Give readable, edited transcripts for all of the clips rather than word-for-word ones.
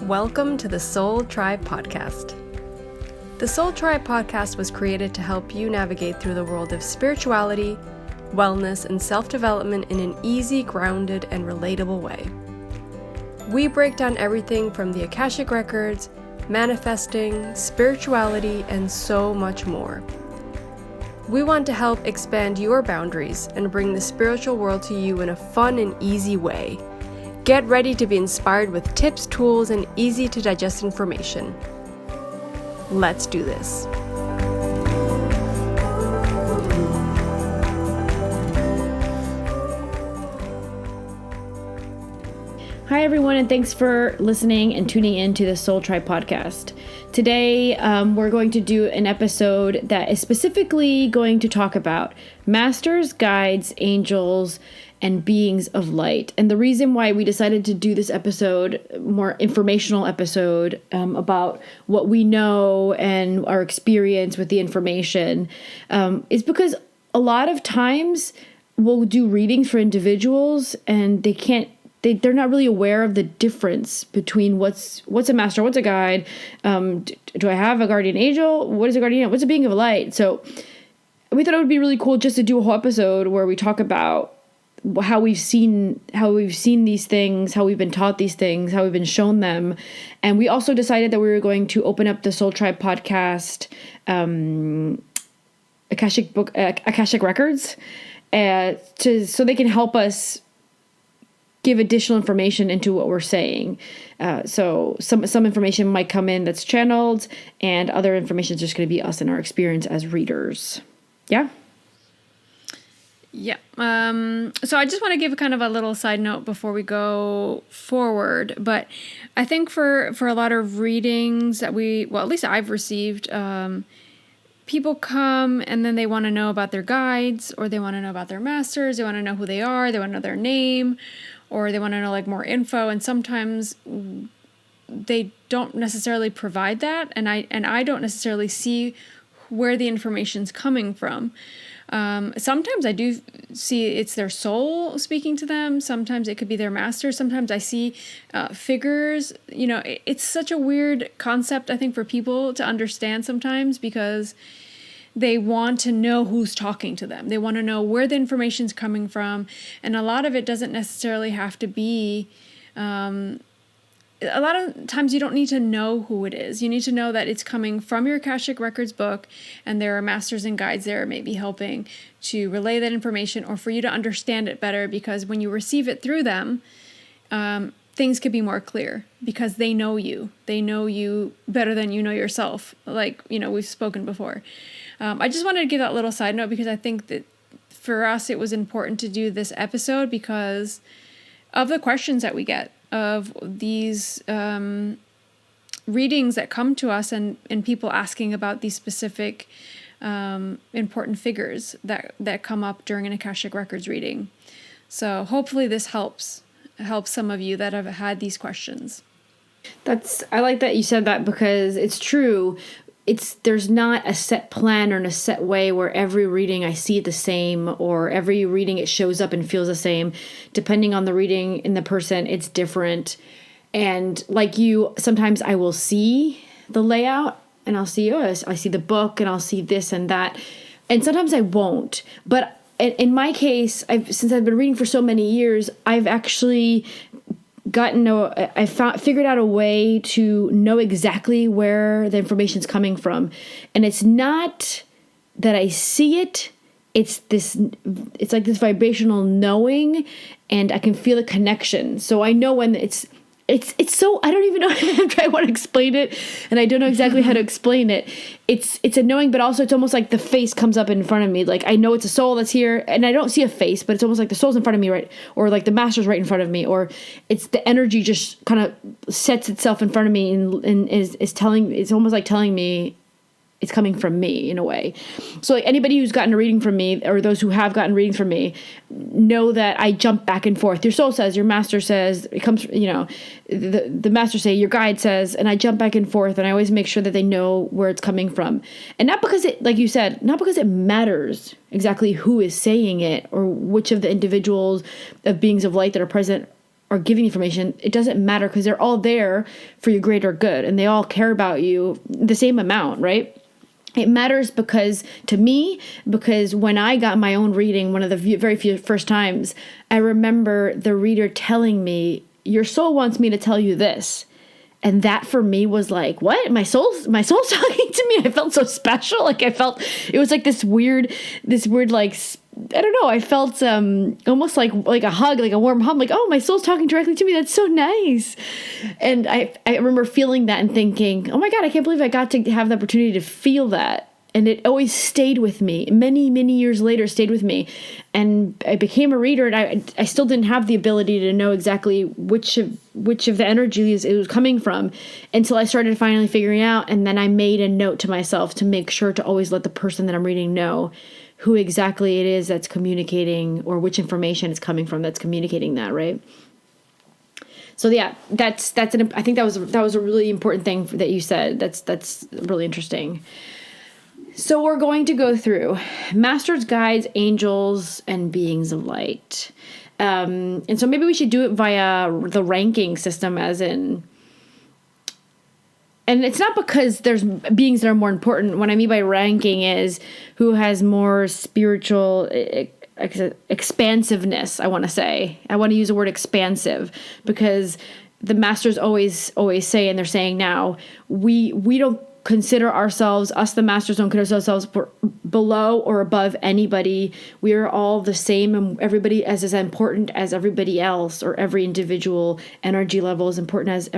Welcome to the Soul Tribe Podcast. The Soul Tribe Podcast was created to help you navigate through the world of spirituality, wellness, and self-development in an easy, grounded, and relatable way. We break down everything from the Akashic Records, manifesting, spirituality, and so much more. We want to help expand your boundaries and bring the spiritual world to you in a fun and easy way. Get ready to be inspired with tips, tools, and easy to digest information. Let's do this. Hi, everyone, and thanks for listening and tuning in to the Soul Tribe Podcast. Today, we're going to do an episode that is specifically going to talk about masters, guides, angels, and beings of light. And the reason why we decided to do this episode, more informational episode, about what we know and our experience with the information, is because a lot of times we'll do readings for individuals and they're not really aware of the difference between what's a master, what's a guide, do I have a guardian angel, what is a guardian angel, what's a being of light. So we thought it would be really cool just to do a whole episode where we talk about how we've seen these things, how we've been taught these things, how we've been shown them. And we also decided that we were going to open up the Soul Tribe Podcast Akashic Records so they can help us give additional information into what we're saying. So some information might come in that's channeled, and other information is just going to be us and our experience as readers. Yeah? Yeah. So I just want to give kind of a little side note before we go forward. But I think for a lot of readings that at least I've received, people come and then they want to know about their guides, or they want to know about their masters. They want to know who they are. They want to know their name, or they want to know like more info. And sometimes they don't necessarily provide that. And I don't necessarily see where the information's coming from. Sometimes I do see it's their soul speaking to them. Sometimes it could be their master. Sometimes I see figures. You know, it's such a weird concept, I think, for people to understand sometimes, because they want to know who's talking to them. They want to know where the information's coming from. And a lot of it doesn't necessarily have to be... A lot of times you don't need to know who it is. You need to know that it's coming from your Akashic Records book, and there are masters and guides there maybe helping to relay that information, or for you to understand it better, because when you receive it through them, things could be more clear because they know you. They know you better than you know yourself. Like, we've spoken before. I just wanted to give that little side note because I think that for us it was important to do this episode because of the questions that we get, of these readings that come to us, and people asking about these specific important figures that come up during an Akashic Records reading. So hopefully this helps some of you that have had these questions. I like that you said that, because it's true. There's not a set plan or in a set way where every reading I see it the same, or every reading it shows up and feels the same. Depending on the reading and the person, it's different. And like you, sometimes I will see the layout and I'll see, I see the book and I'll see this and that. And sometimes I won't. But in my case, since I've been reading for so many years, I've actually figured out a way to know exactly where the information's coming from. And it's not that I see it. It's like this vibrational knowing, and I can feel a connection. So I know when it's so, I don't even know how I want to explain it, and I don't know exactly how to explain it. It's a knowing, but also it's almost like the face comes up in front of me. Like I know it's a soul that's here, and I don't see a face, but it's almost like the soul's in front of me, right? Or like the master's right in front of me, or it's the energy just kind of sets itself in front of me and it's almost like telling me it's coming from me in a way. So like anybody who's gotten a reading from me, or those who have gotten readings from me, know that I jump back and forth. Your soul says, your master says, it comes, the master say, your guide says, and I jump back and forth, and I always make sure that they know where it's coming from. And not because it, like you said, not because it matters exactly who is saying it, or which of the individuals of beings of light that are present are giving information, it doesn't matter because they're all there for your greater good and they all care about you the same amount, right? It matters to me, because when I got my own reading, one of the very few first times, I remember the reader telling me, your soul wants me to tell you this. And that for me was like, what? My soul's talking to me. I felt so special. Like I felt, it was like this weird, like, I don't know. I felt almost like a hug, like a warm hug. Like, oh, my soul's talking directly to me. That's so nice. And I remember feeling that and thinking, oh my God, I can't believe I got to have the opportunity to feel that. And it always stayed with me. Many, many years later, stayed with me. And I became a reader, and I still didn't have the ability to know exactly which of the energies it was coming from until I started finally figuring out. And then I made a note to myself to make sure to always let the person that I'm reading know who exactly it is that's communicating, or which information is coming from that's communicating that, right? So yeah, I think that was a really important thing that you said. That's really interesting. So we're going to go through masters, guides, angels, and beings of light. And so maybe we should do it via the ranking system, as in, and it's not because there's beings that are more important. What I mean by ranking is who has more spiritual expansiveness, I want to say. I want to use the word expansive, because the masters always say, and they're saying now, we don't consider ourselves, us the masters don't consider ourselves below or above anybody. We are all the same, and everybody is as important as everybody else, or every individual energy level is important as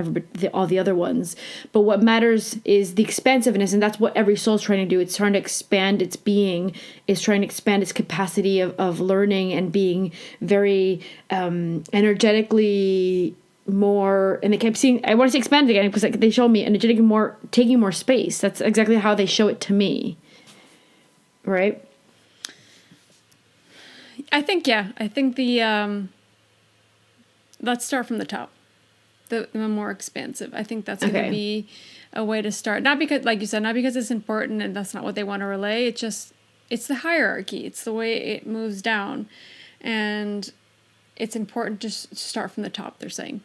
all the other ones. But what matters is the expansiveness, and that's what every soul is trying to do. It's trying to expand its being, is trying to expand its capacity of learning and being very energetically more, and they kept seeing, I want to say expanded again, because they show me energetic more, taking more space. That's exactly how they show it to me. Right? I think the, let's start from the top. The more expansive. I think that's going to be a way to start. Not because, like you said, not because it's important and that's not what they want to relay. It's the hierarchy. It's the way it moves down. And it's important to start from the top, they're saying.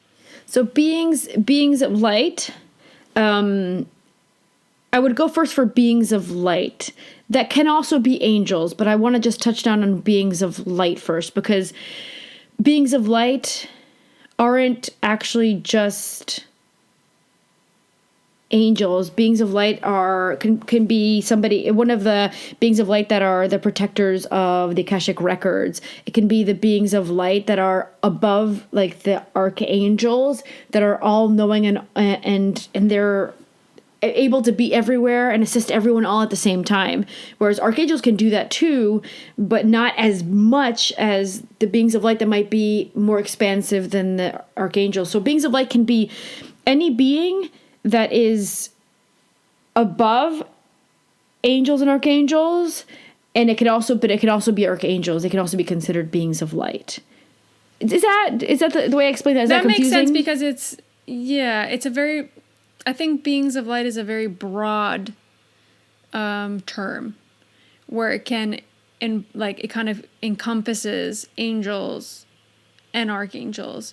So beings of light, I would go first for beings of light. That can also be angels, but I want to just touch down on beings of light first, because beings of light aren't actually just angels. Beings of light can be somebody, one of the beings of light that are the protectors of the Akashic Records. It can be the beings of light that are above, like the archangels, that are all knowing and they're able to be everywhere and assist everyone all at the same time. Whereas archangels can do that too, but not as much as the beings of light that might be more expansive than the archangels. So beings of light can be any being that is above angels and archangels, and it could also be archangels. It can also be considered beings of light. Is that the way I explain that? Is that confusing? Makes sense, because it's a very, I think beings of light is a very broad term, where it can, it kind of encompasses angels and archangels.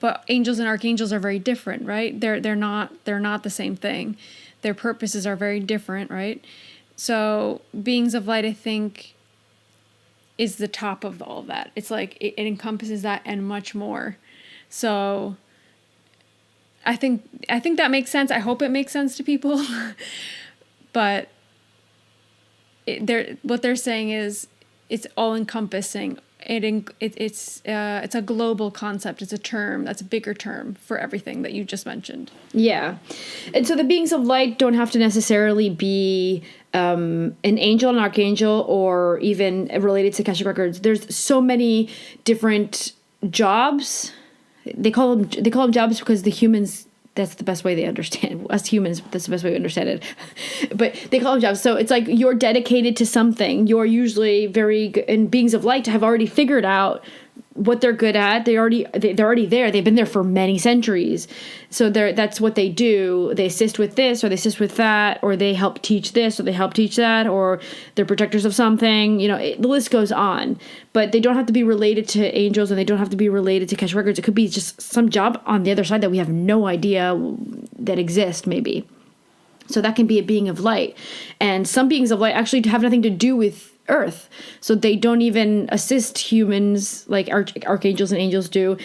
But angels and archangels are very different, right? They're not the same thing. Their purposes are very different, right? So beings of light, I think, is the top of all of that. It's like it encompasses that and much more. So I think that makes sense. I hope it makes sense to people. But what they're saying is it's all encompassing. It's a global concept. It's a term that's a bigger term for everything that you just mentioned. Yeah. And so the beings of light don't have to necessarily be an angel, an archangel, or even related to Akashic Records. There's so many different jobs. They call them jobs because the humans, that's the best way they understand. Us humans, that's the best way we understand it. But they call them jobs. So it's like you're dedicated to something. You're usually very good, and beings of light have already figured out what they're good at. They're already there. They've been there for many centuries. So that's what they do. They assist with this, or they assist with that, or they help teach this, or they help teach that, or they're protectors of something. The list goes on. But they don't have to be related to angels, and they don't have to be related to Akashic Records. It could be just some job on the other side that we have no idea that exists, maybe. So that can be a being of light. And some beings of light actually have nothing to do with Earth. So they don't even assist humans like archangels and angels do,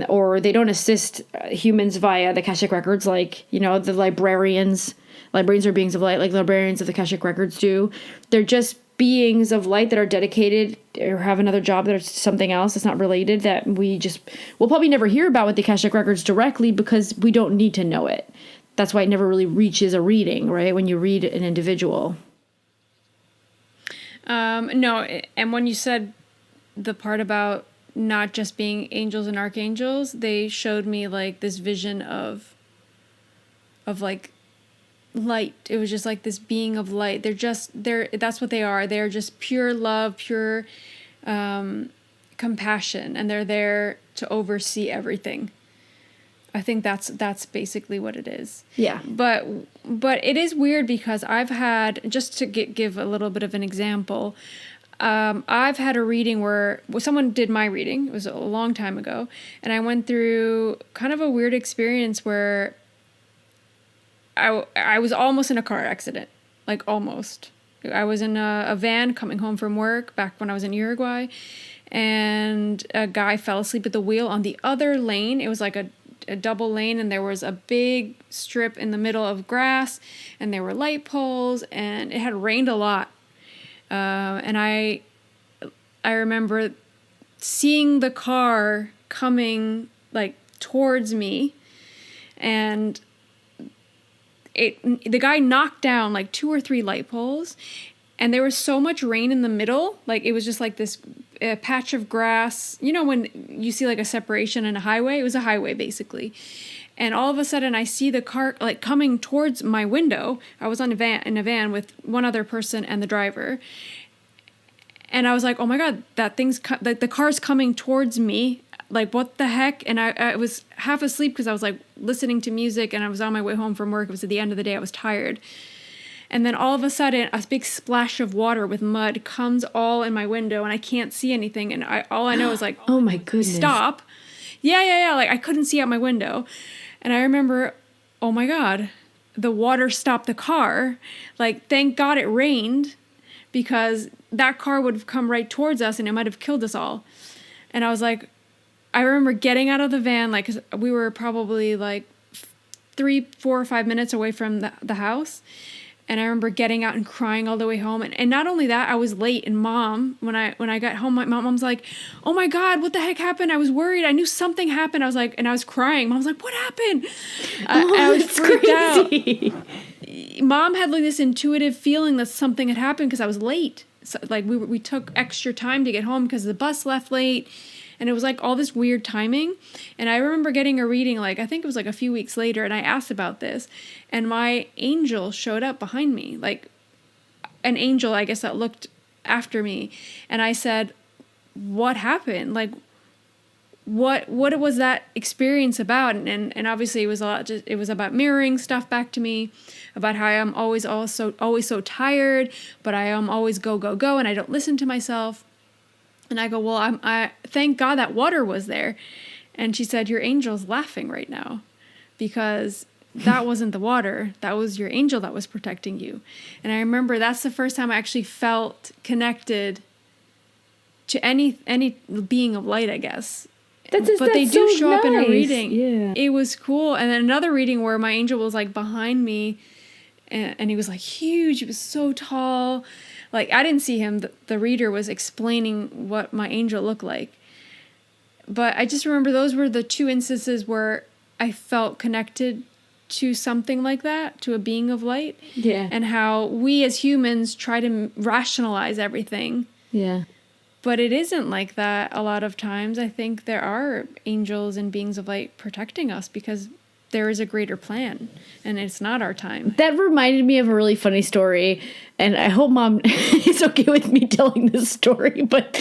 or they don't assist humans via the Akashic Records like, the librarians. Librarians are beings of light like librarians of the Akashic Records do. They're just beings of light that are dedicated or have another job that are something else that's not related, that we'll probably never hear about with the Akashic Records directly because we don't need to know it. That's why it never really reaches a reading, right? When you read an individual. No, and when you said the part about not just being angels and archangels, they showed me like this vision of like light. It was just like this being of light. That's what they are. They're just pure love, pure compassion, and they're there to oversee everything. I think that's basically what it is. Yeah. But it is weird because I've had, just to give a little bit of an example, I've had a reading where someone did my reading. It was a long time ago. And I went through kind of a weird experience where I was almost in a car accident. Like almost. I was in a van coming home from work back when I was in Uruguay. And a guy fell asleep at the wheel on the other lane. It was like a double lane, and there was a big strip in the middle of grass, and there were light poles, and it had rained a lot. And I remember seeing the car coming like towards me, and the guy knocked down like 2 or 3 light poles, and there was so much rain in the middle, like it was just like this patch of grass. When you see like a separation in a highway, it was a highway basically. And all of a sudden I see the car like coming towards my window. I was in a van with one other person and the driver. And I was like, oh my God, that like the car's coming towards me. Like, what the heck? And I was half asleep because I was like listening to music, and I was on my way home from work. It was at the end of the day. I was tired. And then all of a sudden, a big splash of water with mud comes all in my window, and I can't see anything. And all I know is like, oh my goodness, stop. Yeah. Like I couldn't see out my window. And I remember, oh my God, the water stopped the car. Like, thank God it rained, because that car would have come right towards us and it might have killed us all. And I was like, I remember getting out of the van, like we were probably like 3, 4, or 5 minutes away from the house. And I remember getting out and crying all the way home. And not only that, I was late. And Mom, when I got home, my mom's like, oh my God, what the heck happened? I was worried. I knew something happened. I was like, and I was crying. Mom's like, what happened? I was freaked out. Mom had like this intuitive feeling that something had happened because I was late. So, like we took extra time to get home because the bus left late. And it was like all this weird timing. And I remember getting a reading, like, I think it was like a few weeks later, and I asked about this. And my angel showed up behind me, like an angel, I guess, that looked after me. And I said, what happened? Like, what was that experience about? And obviously it was it was about mirroring stuff back to me, about how I am always so tired, but I am always go, and I don't listen to myself. And I go, well, I thank God that water was there. And she said, your angel's laughing right now because that wasn't the water. That was your angel that was protecting you. And I remember that's the first time I actually felt connected to any being of light, I guess. But they do so show up in a reading. Yeah. It was cool. And then another reading where my angel was like behind me, and he was like huge. He was so tall. Like, I didn't see him. The reader was explaining what my angel looked like. But I just remember those were the 2 instances where I felt connected to something like that, to a being of light. Yeah. And how we as humans try to rationalize everything. Yeah. But it isn't like that a lot of times. I think there are angels and beings of light protecting us because there is a greater plan, and it's not our time. That reminded me of a really funny story, and I hope Mom is okay with me telling this story, but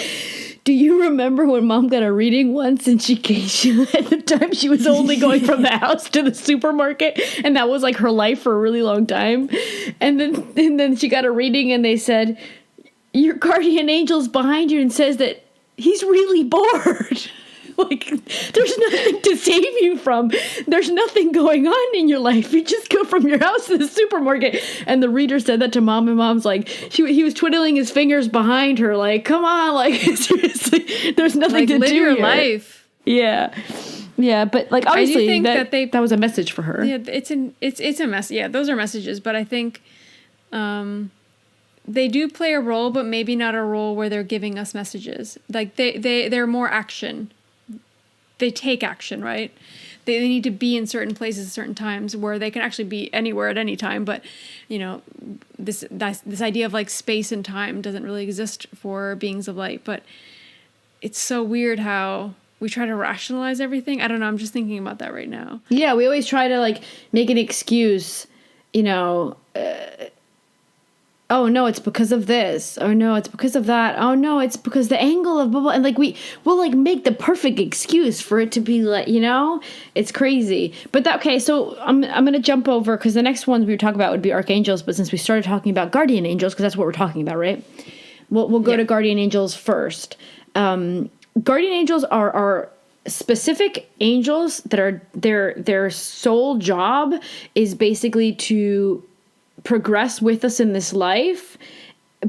Do you remember when Mom got a reading once and she at the time she was only going from the house to the supermarket, and that was like her life for a really long time. And then she got a reading and they said, your guardian angel's behind you and says that he's really bored. Like, there's nothing to save you from. There's nothing going on in your life. You just go from your house to the supermarket. And the reader said that to Mom, and Mom's like, he was twiddling his fingers behind her, like, come on, like, seriously, there's nothing like, to live do your here. life. Yeah. Yeah, but like obviously think that was a message for her. Yeah, it's a mess. Yeah, those are messages, but I think they do play a role, but maybe not a role where they're giving us messages. Like they're more action. They take action, right? They need to be in certain places at certain times where they can actually be anywhere at any time. But, you know, this idea of like space and time doesn't really exist for beings of light. But it's so weird how we try to rationalize everything. I don't know. I'm just thinking about that right now. Yeah, we always try to like make an excuse, you know, oh no, it's because of this. Oh no, it's because of that. Oh no, it's because the angle of blah blah. And like we'll like make the perfect excuse for it to be like, you know, it's crazy. But okay, so I'm gonna jump over because the next ones we would talk about would be archangels. But since we started talking about guardian angels, because that's what we're talking about, right? We'll go to guardian angels first. Guardian angels are specific angels that are their sole job is basically to progress with us in this life,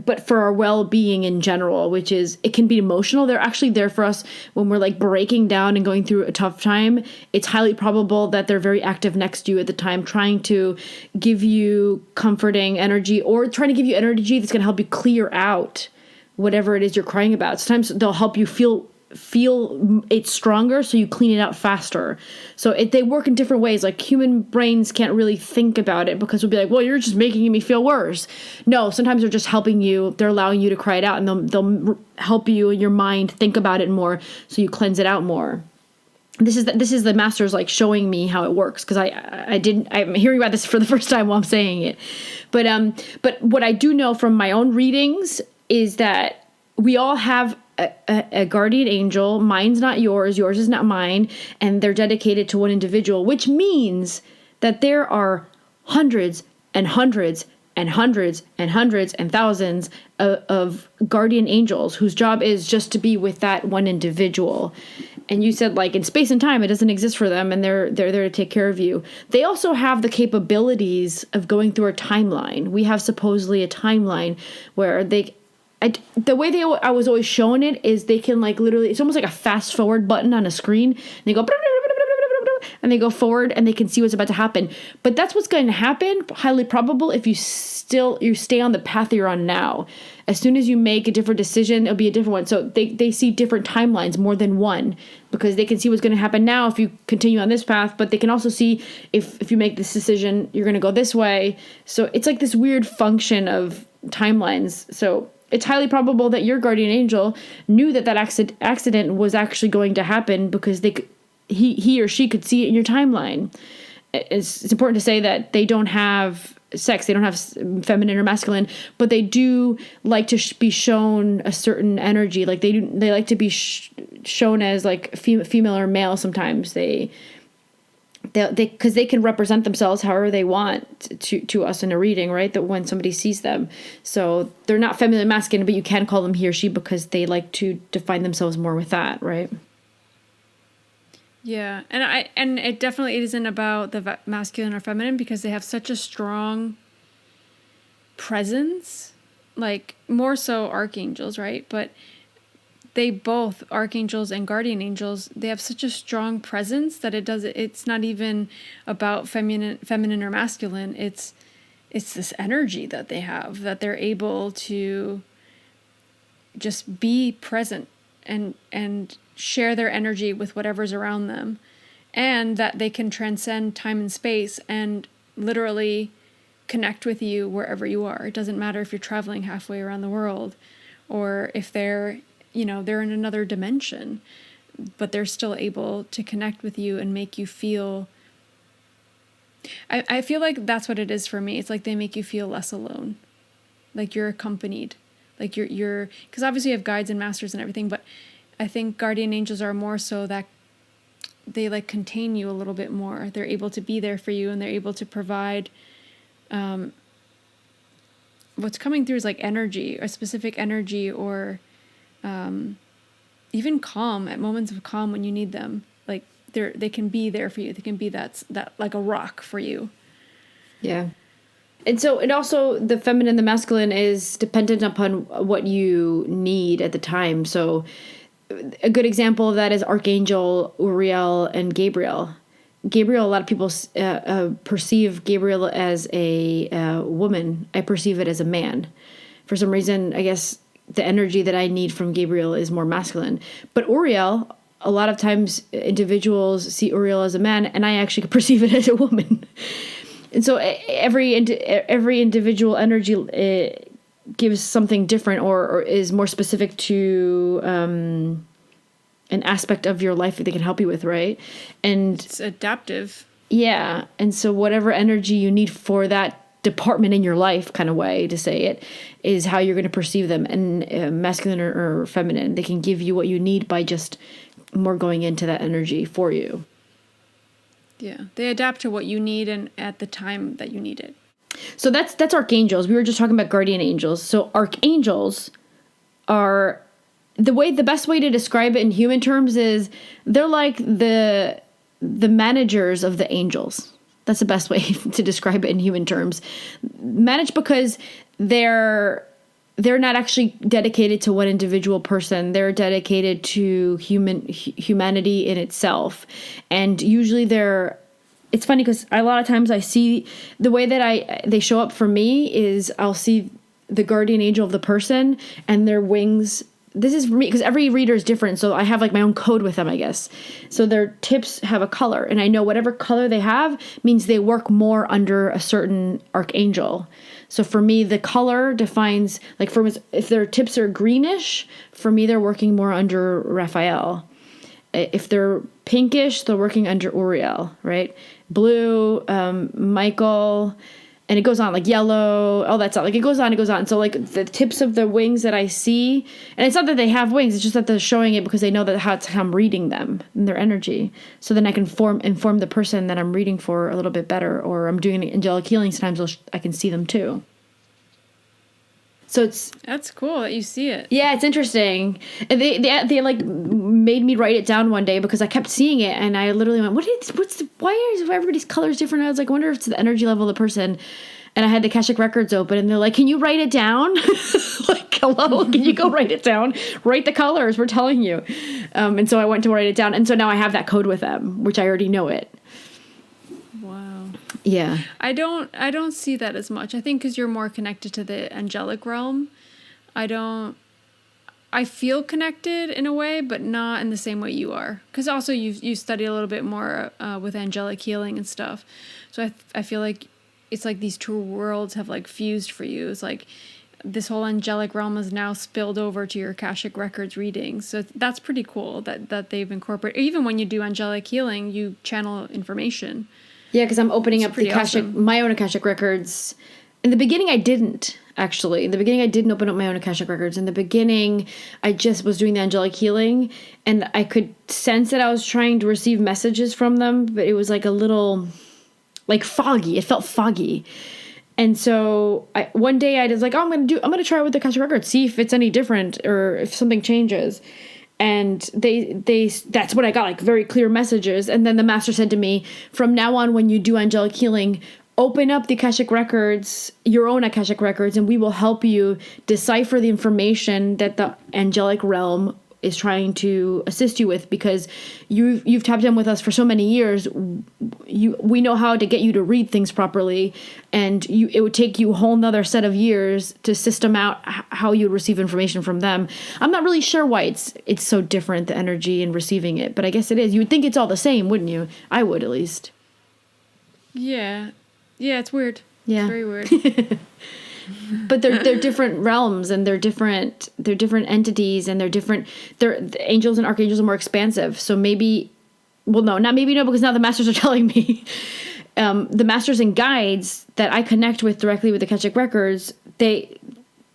but for our well-being in general, which is, it can be emotional. They're actually there for us when we're like breaking down and going through a tough time. It's highly probable that they're very active next to you at the time, trying to give you comforting energy or trying to give you energy that's going to help you clear out whatever it is you're crying about. Sometimes they'll help you feel it stronger so you clean it out faster. So they work in different ways. Like human brains can't really think about it because we'll be like, well, you're just making me feel worse. No, sometimes they're just helping you. They're allowing you to cry it out, and they'll help you in your mind think about it more so you cleanse it out more. This is the masters like showing me how it works, because I'm hearing about this for the first time while I'm saying it. But what I do know from my own readings is that we all have a guardian angel. Mine's not yours is not mine, and they're dedicated to one individual, which means that there are hundreds and hundreds and hundreds and hundreds and thousands of guardian angels whose job is just to be with that one individual. And you said like in space and time it doesn't exist for them, and they're there to take care of you. They also have the capabilities of going through a timeline. We have supposedly a timeline where the way I was always shown it is they can like literally, it's almost like a fast forward button on a screen. And they go, and they go forward and they can see what's about to happen. But that's what's going to happen, highly probable, if you stay on the path you're on now. As soon as you make a different decision, it'll be a different one. So they see different timelines, more than one, because they can see what's going to happen now if you continue on this path, but they can also see if you make this decision, you're going to go this way. So it's like this weird function of timelines. So it's highly probable that your guardian angel knew that accident was actually going to happen because he or she could see it in your timeline. It's important to say that they don't have sex, they don't have feminine or masculine, but they do like to be shown a certain energy. Like they like to be shown as like female or male. Sometimes they because they can represent themselves however they want to us in a reading, right? That when somebody sees them, so they're not feminine, masculine, but you can call them he or she because they like to define themselves more with that, right? Yeah, and it definitely isn't about the masculine or feminine, because they have such a strong presence, like more so archangels, right? But they both, archangels and guardian angels, they have such a strong presence that it's not even about feminine or masculine. It's this energy that they have, that they're able to just be present and share their energy with whatever's around them, and that they can transcend time and space and literally connect with you wherever you are. It doesn't matter if you're traveling halfway around the world, or if they're in another dimension, but they're still able to connect with you and make you feel, I feel like that's what it is for me. It's like they make you feel less alone, like you're accompanied Like you're because obviously you have guides and masters and everything, but I think guardian angels are more so that they like contain you a little bit more. They're able to be there for you, and they're able to provide what's coming through is like energy, a specific energy, or even calm at moments of calm when you need them. Like they can be there for you. They can be that like a rock for you. Yeah. And so it also, the feminine, the masculine is dependent upon what you need at the time. So a good example of that is Archangel, Uriel, and Gabriel. Gabriel, a lot of people perceive Gabriel as a woman. I perceive it as a man. For some reason, I guess the energy that I need from Gabriel is more masculine. But Uriel, a lot of times individuals see Uriel as a man, and I actually perceive it as a woman. And so every individual energy gives something different, or is more specific to an aspect of your life that they can help you with, right? And it's adaptive. Yeah. And so whatever energy you need for that department in your life, kind of way to say it, is how you're going to perceive them. And masculine or feminine, they can give you what you need by just more going into that energy for you. Yeah, they adapt to what you need and at the time that you need it. So that's archangels. We were just talking about guardian angels. So archangels are the best way to describe it in human terms is they're like the managers of the angels. That's the best way to describe it in human terms. Managed because they're not actually dedicated to one individual person. They're dedicated to humanity in itself. And usually it's funny because a lot of times I see the way that they show up for me is I'll see the guardian angel of the person and their wings. This is for me because every reader is different. So I have like my own code with them, I guess. So their tips have a color, and I know whatever color they have means they work more under a certain archangel. So for me, the color defines, like if their tips are greenish, for me, they're working more under Raphael. If they're pinkish, they're working under Uriel, right? Blue, Michael, and it goes on, like yellow, all that stuff. Like it goes on. So like the tips of the wings that I see, and it's not that they have wings, it's just that they're showing it because they know that how I'm reading them and their energy. So then I can inform the person that I'm reading for a little bit better, or I'm doing angelic healing. Sometimes I can see them too. So that's cool that you see it. Yeah, it's interesting. And they like made me write it down one day because I kept seeing it, and I literally went, why is everybody's colors different? I was like, I wonder if it's the energy level of the person. And I had the Akashic Records open, and they're like, can you write it down? Like, hello, can you go write it down? Write the colors, we're telling you. And so I went to write it down, and so now I have that code with them, which I already know it. Wow. Yeah. I don't see that as much. I think because you're more connected to the angelic realm. I feel connected in a way, but not in the same way you are. Because also you study a little bit more with angelic healing and stuff. So I feel like it's like these two worlds have like fused for you. It's like this whole angelic realm is now spilled over to your Akashic Records reading. So that's pretty cool that they've incorporated. Even when you do angelic healing, you channel information. Yeah, because I'm opening up the Akashic, awesome. My own Akashic Records. In the beginning, I didn't, actually. In the beginning, I didn't open up my own Akashic Records. In the beginning, I just was doing the angelic healing, and I could sense that I was trying to receive messages from them, but it was like a little, like foggy. It felt foggy. And so one day I was like, I'm going to try it with the Akashic Records, see if it's any different or if something changes. And that's what I got, like very clear messages. And then the master said to me, from now on, when you do angelic healing, open up the Akashic Records, your own Akashic Records, and we will help you decipher the information that the angelic realm is trying to assist you with, because you've tapped in with us for so many years. We know how to get you to read things properly, and it would take you a whole nother set of years to system out how you receive information from them. I'm not really sure why it's so different, the energy and receiving it, but I guess it is. You would think it's all the same, wouldn't you? I would, at least. Yeah, it's weird. Yeah, it's very weird. But they're different realms, and they're different entities, and the angels and archangels are more expansive. So maybe, well, no, not maybe, no, because now the masters are telling me, the masters and guides that I connect with directly with the Akashic Records, they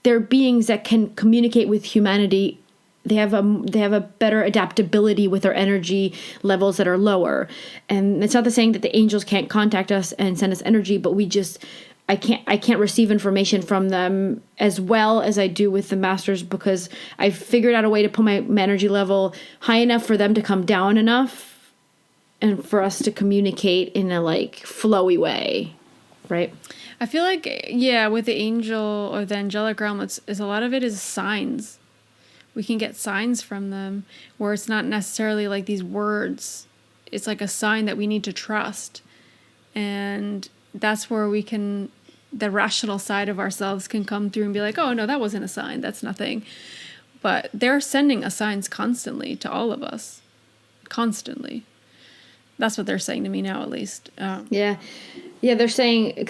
they're beings that can communicate with humanity. They have a better adaptability with our energy levels that are lower. And it's not the saying that the angels can't contact us and send us energy, but I can't receive information from them as well as I do with the masters, because I've figured out a way to put my energy level high enough for them to come down enough and for us to communicate in a like flowy way, right? I feel like, yeah, with the angel or the angelic realm, it's a lot of it is signs. We can get signs from them where it's not necessarily like these words. It's like a sign that we need to trust. And that's where the rational side of ourselves can come through and be like, oh, no, that wasn't a sign. That's nothing. But they're sending us signs constantly to all of us. Constantly. That's what they're saying to me now, at least. Yeah, they're saying,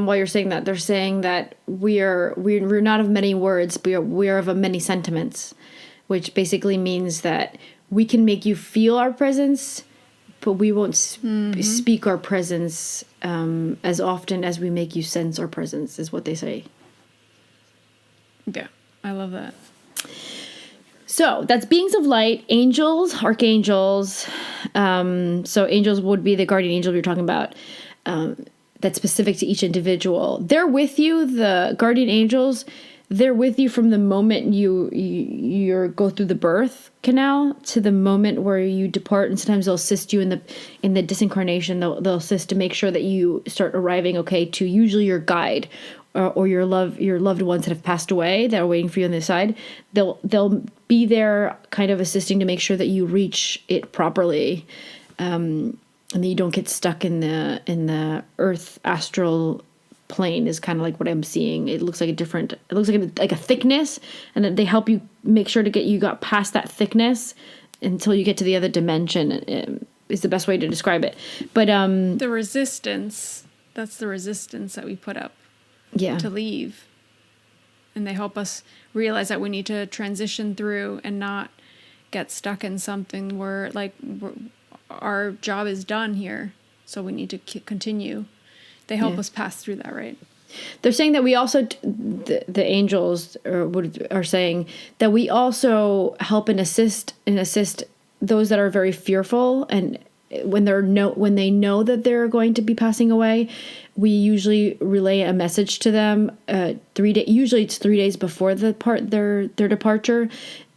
while you're saying that, they're saying that we're not of many words, we are of many sentiments, which basically means that we can make you feel our presence, but we won't speak our presence as often as we make you sense our presence, is what they say. Yeah, I love that. So that's beings of light, angels, archangels. So angels would be the guardian angel we were talking about. That's specific to each individual. They're with you, the guardian angels. They're with you from the moment you go through the birth canal to the moment where you depart, and sometimes they'll assist you in the disincarnation. They'll assist to make sure that you start arriving to usually your guide or your loved ones that have passed away that are waiting for you on the side. They'll be there, kind of assisting to make sure that you reach it properly, and that you don't get stuck in the earth astral plane. Is kind of like what I'm seeing. It looks like like a thickness, and then they help you make sure to you got past that thickness until you get to the other dimension. Is the best way to describe it. But the resistance, that's the resistance that we put up to leave. And they help us realize that we need to transition through and not get stuck in something where our job is done here. So we need to continue. They help us pass through that, right? They're saying that we also, the angels are saying that we also help and assist those that are very fearful, and when they know that they're going to be passing away, we usually relay a message to them. Usually it's 3 days before their departure,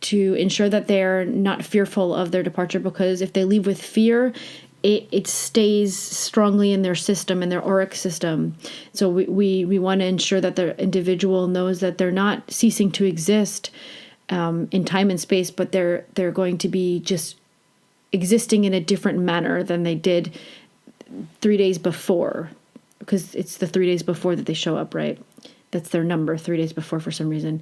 to ensure that they're not fearful of their departure, because if they leave with fear, it stays strongly in their system, in their auric system. So we want to ensure that the individual knows that they're not ceasing to exist in time and space, but they're going to be just existing in a different manner than they did 3 days before, because it's the 3 days before that they show up, right? That's their number, 3 days before, for some reason.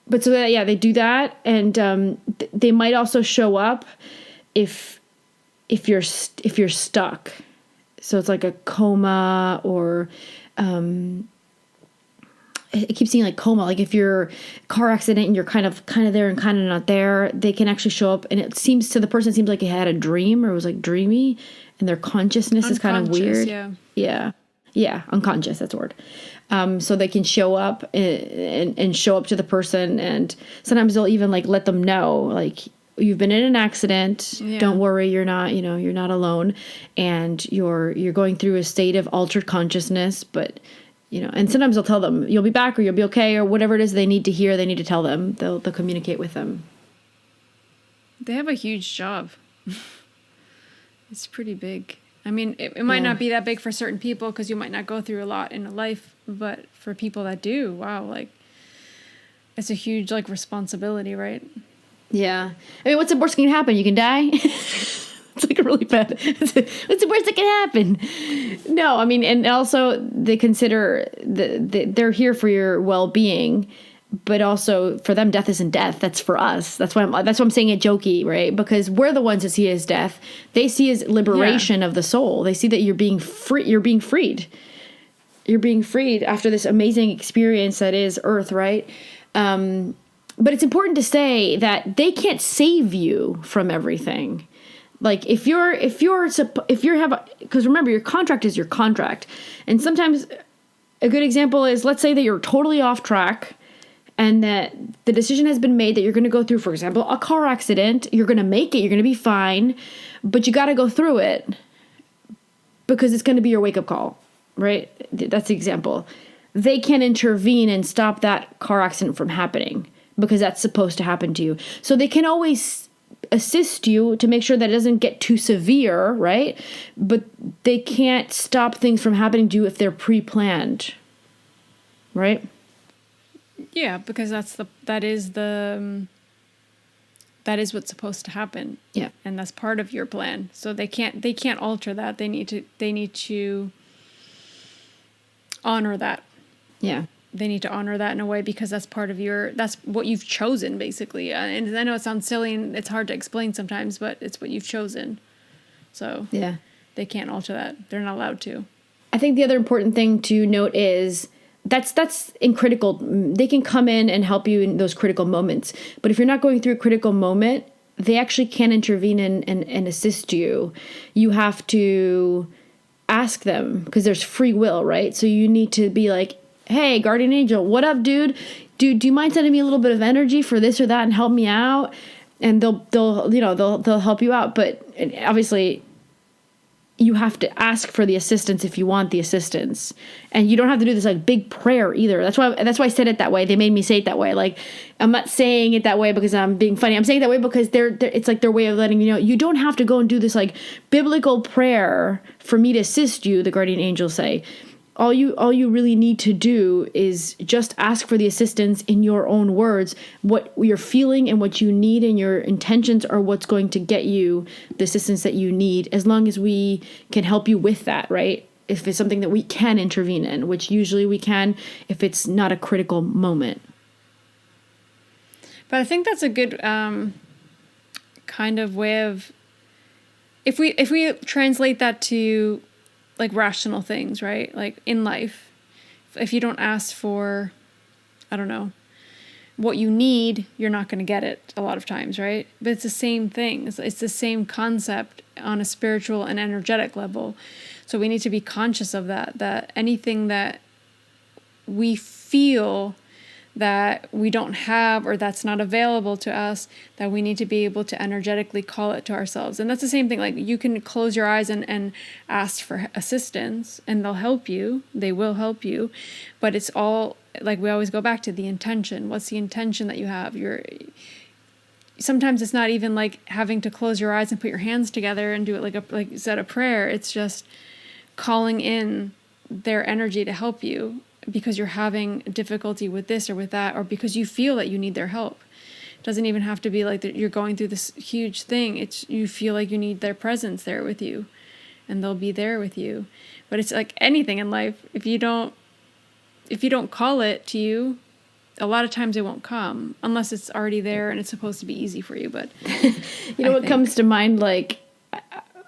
But so that, they do that, and they might also show up if you're stuck. So it's like a coma, or I keep seeing like coma, like if you're a car accident and you're kind of there and kind of not there, they can actually show up, and it seems to the person, it seems like it had a dream, or it was like dreamy, and their consciousness is kind of weird. Yeah, unconscious, that's the word. So they can show up and show up to the person, and sometimes they'll even like let them know, like, you've been in an accident. Yeah. Don't worry, you're not alone, and you're going through a state of altered consciousness. But and sometimes they'll tell them you'll be back, or you'll be okay, or whatever it is they need to hear. They need to tell them. They'll communicate with them. They have a huge job. It's pretty big. I mean, it might not be that big for certain people, because you might not go through a lot in a life, but for people that do, wow, like, it's a huge responsibility, right? Yeah. I mean, what's the worst that can happen? You can die? It's like really bad. What's the worst that can happen? No, I mean, and also they consider they're here for your well-being, but also for them, death isn't death. That's for us. That's why I'm saying it jokey, right? Because we're the ones that see it as death. They see it as liberation of the soul. They see that you're being free. You're being freed. You're being freed after this amazing experience that is Earth, right? But it's important to say that they can't save you from everything. Like because remember, your contract is your contract, and sometimes a good example is, let's say that you're totally off track and that the decision has been made that you're going to go through, for example, a car accident. You're going to make it. You're going to be fine, but you got to go through it because it's going to be your wake-up call, right? That's the example. They can intervene and stop that car accident from happening because that's supposed to happen to you. So they can always assist you to make sure that it doesn't get too severe, right? But they can't stop things from happening to you if they're pre-planned, right? Yeah, because that is what's supposed to happen. Yeah. And that's part of your plan. So they can't alter that. They need to honor that. Yeah. They need to honor that in a way because that's what you've chosen, basically. And I know it sounds silly and it's hard to explain sometimes, but it's what you've chosen. So Yeah. they can't alter that. They're not allowed to. I think the other important thing to note is that's in critical. They can come in and help you in those critical moments. But if you're not going through a critical moment, they actually can intervene and assist you. You have to ask them because there's free will, right? So you need to be like, hey, guardian angel, what up, dude? Do you mind sending me a little bit of energy for this or that and help me out? And they'll help you out. But obviously, you have to ask for the assistance if you want the assistance, and you don't have to do this like big prayer either. That's why I said it that way. They made me say it that way. Like, I'm not saying it that way because I'm being funny. I'm saying it that way because it's like their way of letting you know you don't have to go and do this like biblical prayer for me to assist you. The guardian angels say, all you really need to do is just ask for the assistance in your own words. What you're feeling and what you need and your intentions are what's going to get you the assistance that you need, as long as we can help you with that, right? If it's something that we can intervene in, which usually we can if it's not a critical moment. But I think that's a good kind of way of, if we translate that to like rational things, right? Like in life, if you don't ask for, I don't know, what you need, you're not going to get it a lot of times, right? But it's the same thing. It's the same concept on a spiritual and energetic level. So we need to be conscious of that anything that we feel that we don't have or that's not available to us, that we need to be able to energetically call it to ourselves. And that's the same thing. Like, you can close your eyes and ask for assistance and they'll help you. They will help you. But it's all, like, we always go back to the intention. What's the intention that you have? Sometimes it's not even like having to close your eyes and put your hands together and do it like you said, a prayer. It's just calling in their energy to help you, because you're having difficulty with this or with that, or because you feel that you need their help. It doesn't even have to be like that you're going through this huge thing. It's, you feel like you need their presence there with you, and they'll be there with you. But it's like anything in life. If you don't call it to you, a lot of times it won't come unless it's already there and it's supposed to be easy for you. But what comes to mind, like,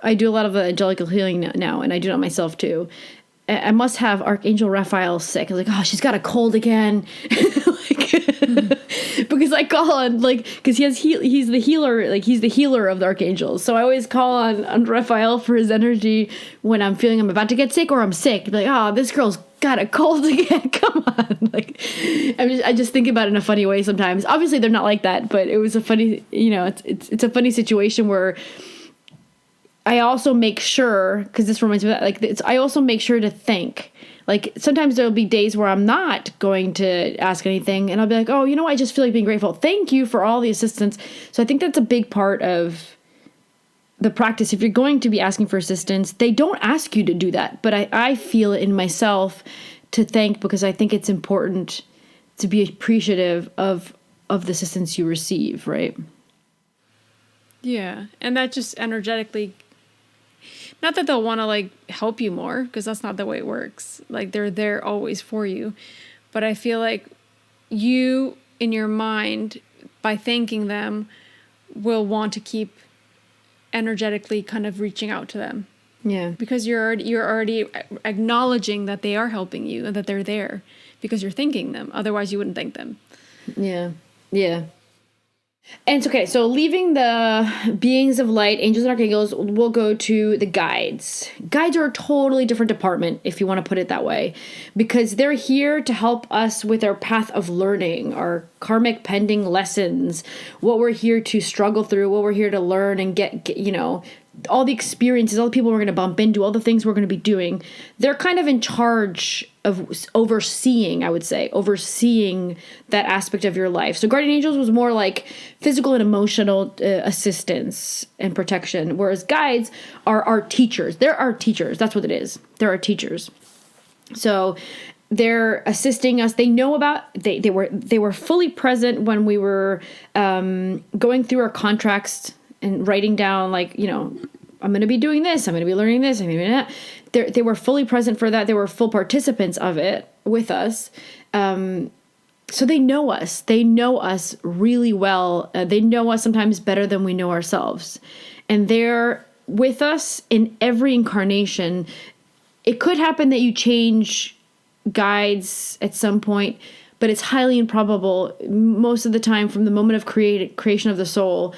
I do a lot of angelical healing now, and I do it myself too. I must have Archangel Raphael sick. I was like, oh, she's got a cold again. Because I call on, like, because he's the healer, like, he's the healer of the archangels. So I always call on Raphael for his energy when I'm feeling I'm about to get sick or I'm sick. Like, oh, this girl's got a cold again. Come on. Like, I just think about it in a funny way sometimes. Obviously, they're not like that, but it was a funny, it's a funny situation where I also make sure, because this reminds me of that, like, I also make sure to thank. Like, sometimes there'll be days where I'm not going to ask anything, and I'll be like, oh, I just feel like being grateful. Thank you for all the assistance. So I think that's a big part of the practice. If you're going to be asking for assistance, they don't ask you to do that. But I feel it in myself to thank, because I think it's important to be appreciative of the assistance you receive, right? yeah, and that just energetically, not that they'll want to like help you more, because that's not the way it works. Like, they're there always for you. But I feel like you, in your mind, by thanking them, will want to keep energetically kind of reaching out to them. Yeah. Because you're already acknowledging that they are helping you and that they're there, because you're thanking them. Otherwise, you wouldn't thank them. Yeah. Yeah. And it's okay, so leaving the beings of light, angels and archangels, we'll go to the guides. Guides are a totally different department, if you want to put it that way, because they're here to help us with our path of learning, our karmic pending lessons, what we're here to struggle through, what we're here to learn and get all the experiences, all the people we're going to bump into, all the things we're going to be doing. They're kind of in charge of overseeing, I would say, overseeing that aspect of your life. So guardian angels was more like physical and emotional assistance and protection, whereas guides are our teachers. They're our teachers. That's what it is. They're our teachers. So they're assisting us. They know about, they were fully present when we were going through our contracts and writing down, like, I'm going to be doing this, I'm going to be learning this, I'm going to be that. They were fully present for that. They were full participants of it with us. So they know us. They know us really well. They know us sometimes better than we know ourselves. And they're with us in every incarnation. It could happen that you change guides at some point, but it's highly improbable. Most of the time, from the moment of creation of the soul,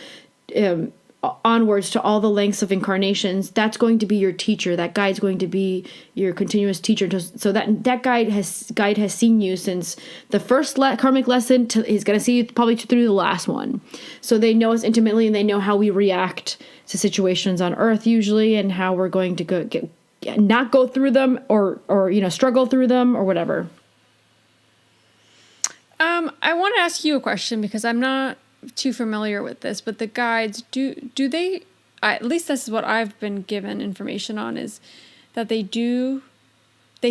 onwards to all the lengths of incarnations, that's going to be your teacher. That guide's going to be your continuous teacher. So that guide has seen you since the first karmic lesson. He's going to see you probably through the last one. So they know us intimately, and they know how we react to situations on Earth usually, and how we're going to not go through them or struggle through them or whatever. I want to ask you a question because I'm not too familiar with this, but the guides, do they, at least this is what I've been given information on, is that they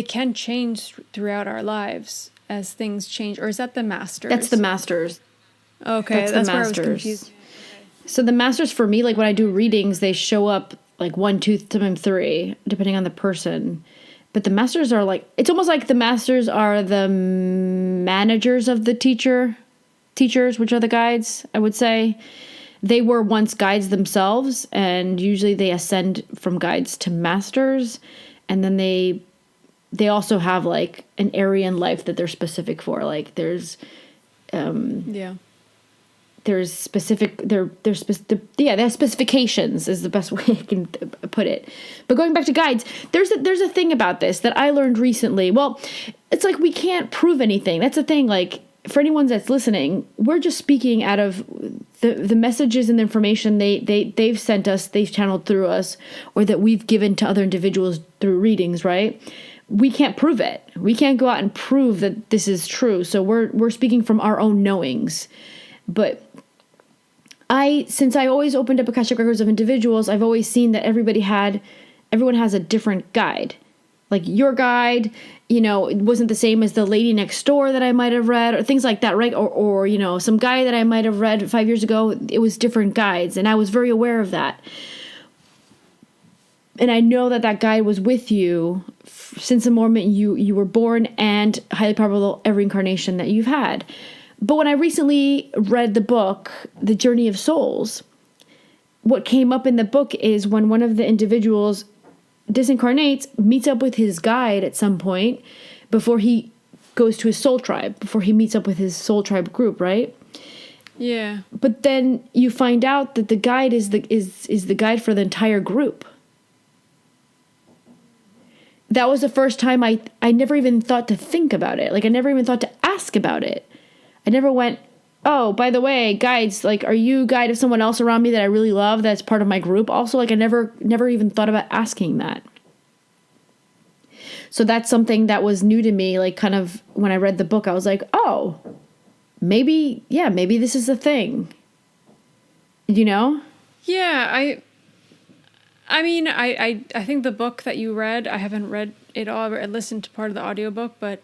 can change throughout our lives as things change, or is that the masters? That's the masters. Okay, that's where I was confused. So the masters, for me, like when I do readings, they show up like 1, 2, sometimes 3, depending on the person. But the masters are like, it's almost like the masters are the managers of the teachers, which are the guides, I would say. They were once guides themselves, and usually they ascend from guides to masters, and then they also have like an area in life that they're specific for. Like there's there's specific they have specifications is the best way I can put it. But going back to guides, there's a thing about this that I learned recently. Well, it's like we can't prove anything. That's the thing. Like, for anyone that's listening, we're just speaking out of the messages and the information they've sent us, they've channeled through us, or that we've given to other individuals through readings, right? We can't prove it. We can't go out and prove that this is true. So we're speaking from our own knowings. But since I always opened up Akashic Records of individuals, I've always seen that everyone has a different guide. Like your guide, it wasn't the same as the lady next door that I might have read, or things like that, right? Or some guy that I might have read 5 years ago. It was different guides, and I was very aware of that. And I know that guide was with you since the moment you were born, and highly probable every incarnation that you've had. But when I recently read the book, The Journey of Souls, what came up in the book is when one of the individuals disincarnates, meets up with his guide at some point before he goes to his soul tribe, before he meets up with his soul tribe group, right? Yeah. But then you find out that the guide is the guide for the entire group. That was the first time I never even thought to think about it. Like, I never even thought to ask about it. I never went, oh, by the way, guides, like, are you guide of someone else around me that I really love that's part of my group also? Like, I never even thought about asking that. So that's something that was new to me. Like, kind of when I read the book, I was like, oh, maybe this is a thing. Yeah, I mean, I think the book that you read, I haven't read it all. I listened to part of the audiobook, but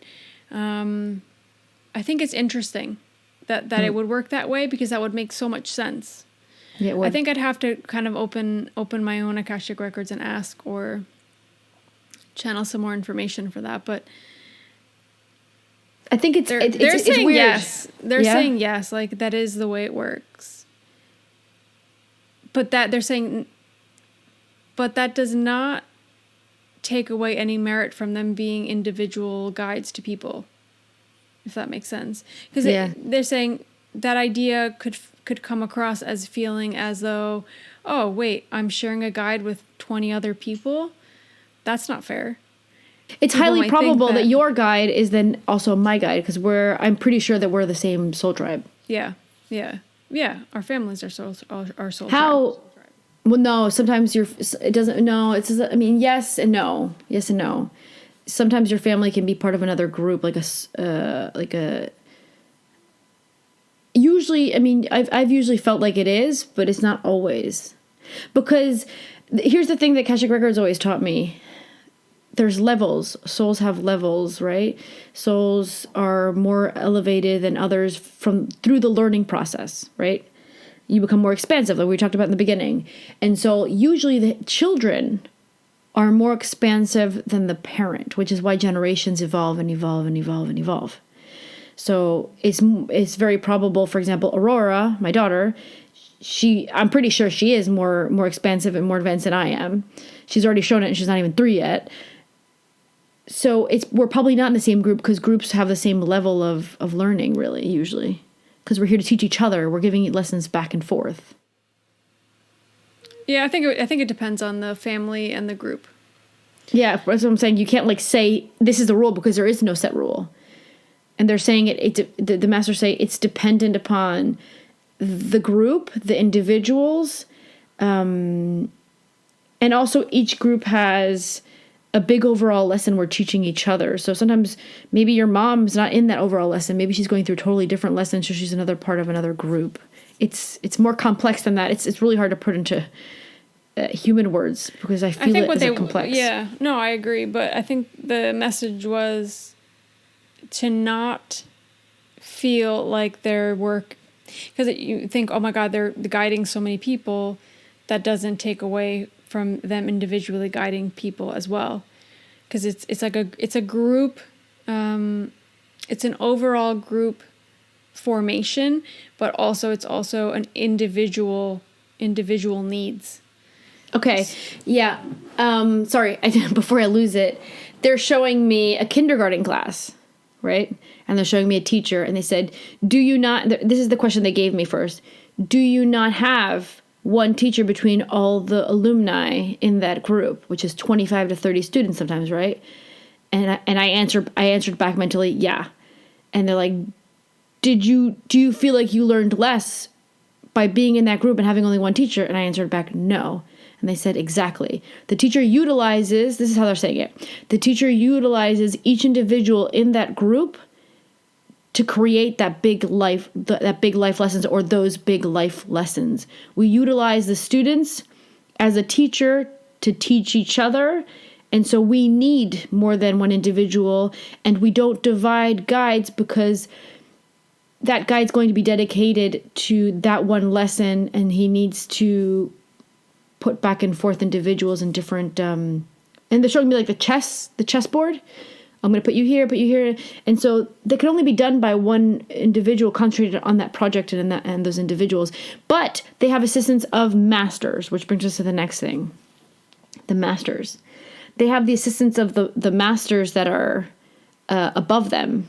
I think it's interesting that it would work that way, because that would make so much sense. Yeah, it would. I think I'd have to kind of open my own Akashic Records and ask, or channel some more information for that. But I think they're saying weird. Yes. They're saying yes, like that is the way it works. But that does not take away any merit from them being individual guides to people, if that makes sense. Because they're saying that idea could come across as feeling as though, oh, wait, I'm sharing a guide with 20 other people. That's not fair. It's People highly might probable think that your guide is then also my guide, because I'm pretty sure that we're the same soul tribe. Yeah. Our families are soul tribe. How? Well, no. Sometimes it doesn't. No, it's. I mean, yes and no. Yes and no. Sometimes your family can be part of another group, like a. Usually, I mean, I've usually felt like it is, but it's not always, because here's the thing that Akashic Records always taught me. There's levels. Souls have levels, right? Souls are more elevated than others through the learning process, right? You become more expansive, like we talked about in the beginning. And so usually the children are more expansive than the parent, which is why generations evolve and evolve and evolve and evolve. So it's very probable, for example, Aurora, my daughter, I'm pretty sure she is more expansive and more advanced than I am. She's already shown it and she's not even 3 yet. So we're probably not in the same group, because groups have the same level of learning, really, usually. Because we're here to teach each other. We're giving lessons back and forth. Yeah, I think it depends on the family and the group. Yeah, that's what I'm saying. You can't say this is the rule, because there is no set rule. And they're saying the masters say it's dependent upon the group, the individuals, and also each group has a big overall lesson we're teaching each other. So sometimes maybe your mom's not in that overall lesson. Maybe she's going through a totally different lesson, so she's another part of another group. It's more complex than that. It's really hard to put into human words, because I feel it is complex. Yeah, no, I agree. But I think the message was to not feel like their work, because you think, oh my God, they're guiding so many people. That doesn't take away from them individually guiding people as well, because it's a group, it's an overall group formation, but also it's also an individual needs. Okay, yeah. Sorry, before I lose it, they're showing me a kindergarten class, right? And they're showing me a teacher, and they said, "Do you not?" This is the question they gave me first. Do you not have one teacher between all the alumni in that group, which is 25 to 30 students sometimes, right? And I answered back mentally, yeah. And they're like, do you feel like you learned less by being in that group and having only one teacher? And I answered back, no. And they said, exactly. The teacher utilizes, this is how they're saying it, the teacher utilizes each individual in that group to create that big life lessons, or those big life lessons. We utilize the students as a teacher to teach each other. And so we need more than one individual, and we don't divide guides, because that guide's going to be dedicated to that one lesson, and he needs to put back and forth individuals in different, and they're showing me like the chessboard. I'm going to put you here. And so they can only be done by one individual concentrated on that project and those individuals. But they have assistance of masters, which brings us to the next thing. The masters. They have the assistance of the masters that are above them.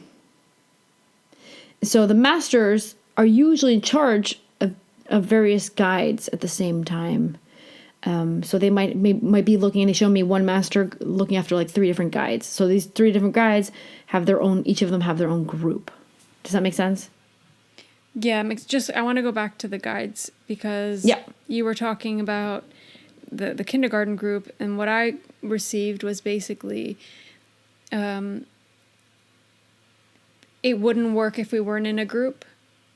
So the masters are usually in charge of various guides at the same time. So they might be looking, and they show me one master looking after like 3 different guides. So these 3 different guides have their own, each of them have their own group. Does that make sense? Yeah, I want to go back to the guides, because you were talking about the kindergarten group, and what I received was basically, it wouldn't work if we weren't in a group,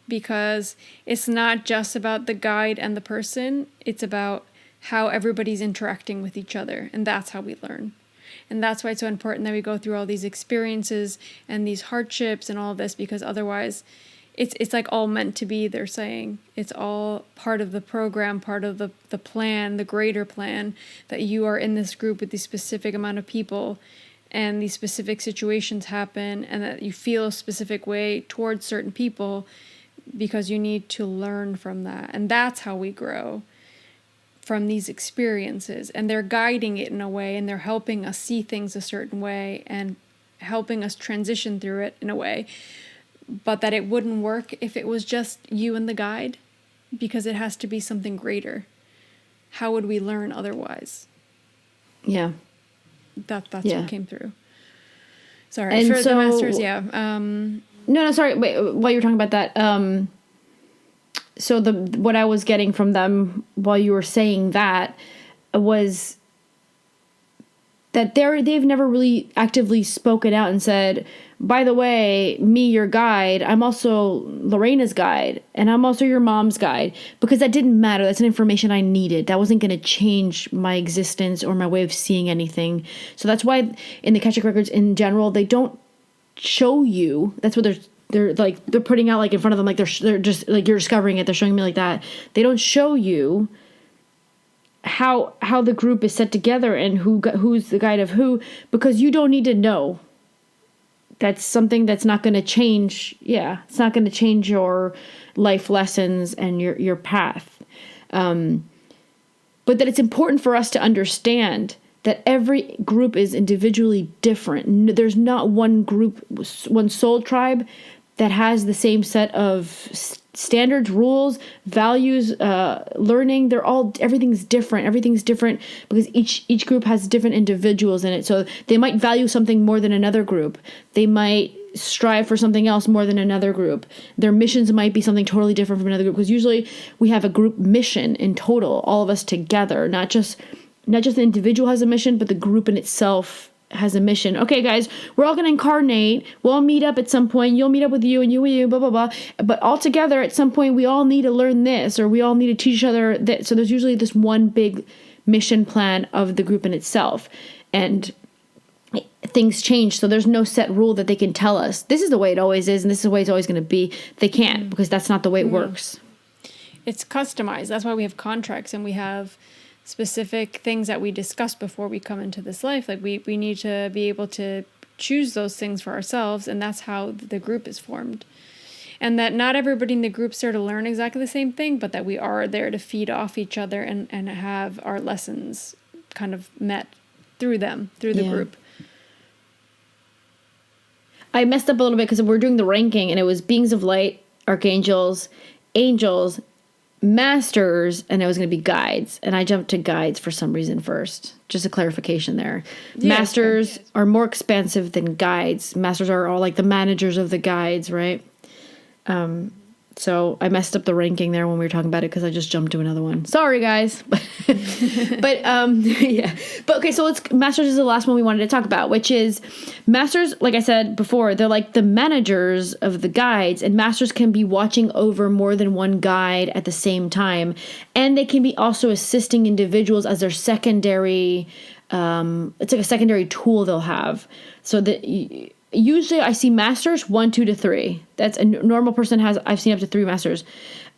because it's not just about the guide and the person, it's about how everybody's interacting with each other, and that's how we learn. And that's why it's so important that we go through all these experiences and these hardships and all this, because otherwise it's like all meant to be, they're saying. It's all part of the program, part of the plan, the greater plan, that you are in this group with this specific amount of people, and these specific situations happen, and that you feel a specific way towards certain people because you need to learn from that. And that's how we grow, from these experiences. And they're guiding it in a way, and they're helping us see things a certain way and helping us transition through it in a way. But that it wouldn't work if it was just you and the guide. because it has to be something greater. How would we learn otherwise? Yeah. That's Yeah. what came through. Sorry. And For so, the masters, yeah. No, sorry. Wait, while you're talking about that, so what I was getting from them while you were saying that was that they've never really actively spoken out and said, by the way, me, your guide, I'm also Lorena's guide, and I'm also your mom's guide, because that didn't matter. That's an information I needed. That wasn't going to change my existence or my way of seeing anything. So that's why in the Akashic Records in general, they don't show you. That's what they're putting out like in front of them, like they're just like you're discovering it. They're showing me like that. They don't show you how the group is set together and who's the guide of who, because you don't need to know. That's something that's not going to change. Yeah, it's not going to change your life lessons and your path. But that it's important for us to understand that every group is individually different. There's not one group, one soul tribe that has the same set of standards, rules, values, learning. Everything's different. Everything's different because each group has different individuals in it. So they might value something more than another group. They might strive for something else more than another group. Their missions might be something totally different from another group, because usually we have a group mission in total, all of us together, not just the individual has a mission, but the group in itself has a mission. Okay, guys, we're all going to incarnate. We'll all meet up at some point. You'll meet up with you and you with you, blah, blah, blah. But all together at some point, we all need to learn this, or we all need to teach each other that. So there's usually this one big mission plan of the group in itself. And things change. So there's no set rule that they can tell us, this is the way it always is, and this is the way it's always going to be. They can't, because that's not the way it works. It's customized. That's why we have contracts and we have specific things that we discuss before we come into this life. Like we need to be able to choose those things for ourselves, and that's how the group is formed. And that not everybody in the group's there to learn exactly the same thing, but that we are there to feed off each other and have our lessons kind of met through them, through the group. I messed up a little bit because we're doing the ranking, and it was beings of light, archangels, angels, masters, and it was going to be guides. And I jumped to guides for some reason first. Just a clarification there. Yeah, masters are more expansive than guides. Masters are all like the managers of the guides, right? So I messed up the ranking there when we were talking about it because I just jumped to another one. Sorry, guys. But yeah. But okay, so masters is the last one we wanted to talk about, which is masters, like I said before, they're like the managers of the guides, and masters can be watching over more than one guide at the same time. And they can be also assisting individuals as their secondary, it's like a secondary tool they'll have. So that usually I see masters 1, 2 to 3. That's a normal person I've seen up to 3 masters.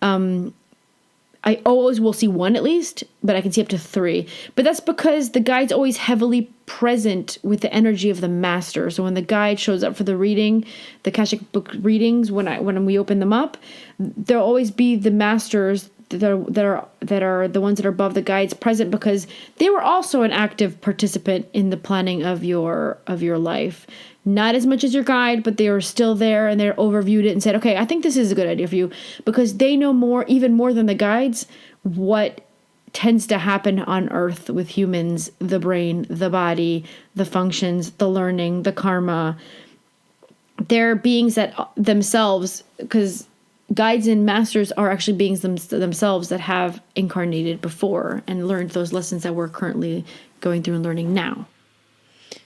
I always will see 1 at least, but I can see up to 3. But that's because the guide's always heavily present with the energy of the master. So when the guide shows up for the reading, the Akashic book readings, when we open them up, there'll always be the masters that are the ones that are above the guides present, because they were also an active participant in the planning of your life. Not as much as your guide, but they were still there, and they overviewed it and said, okay, I think this is a good idea for you, because they know even more than the guides, what tends to happen on Earth with humans, the brain, the body, the functions, the learning, the karma. They're beings that themselves, because guides and masters are actually beings themselves that have incarnated before and learned those lessons that we're currently going through and learning now.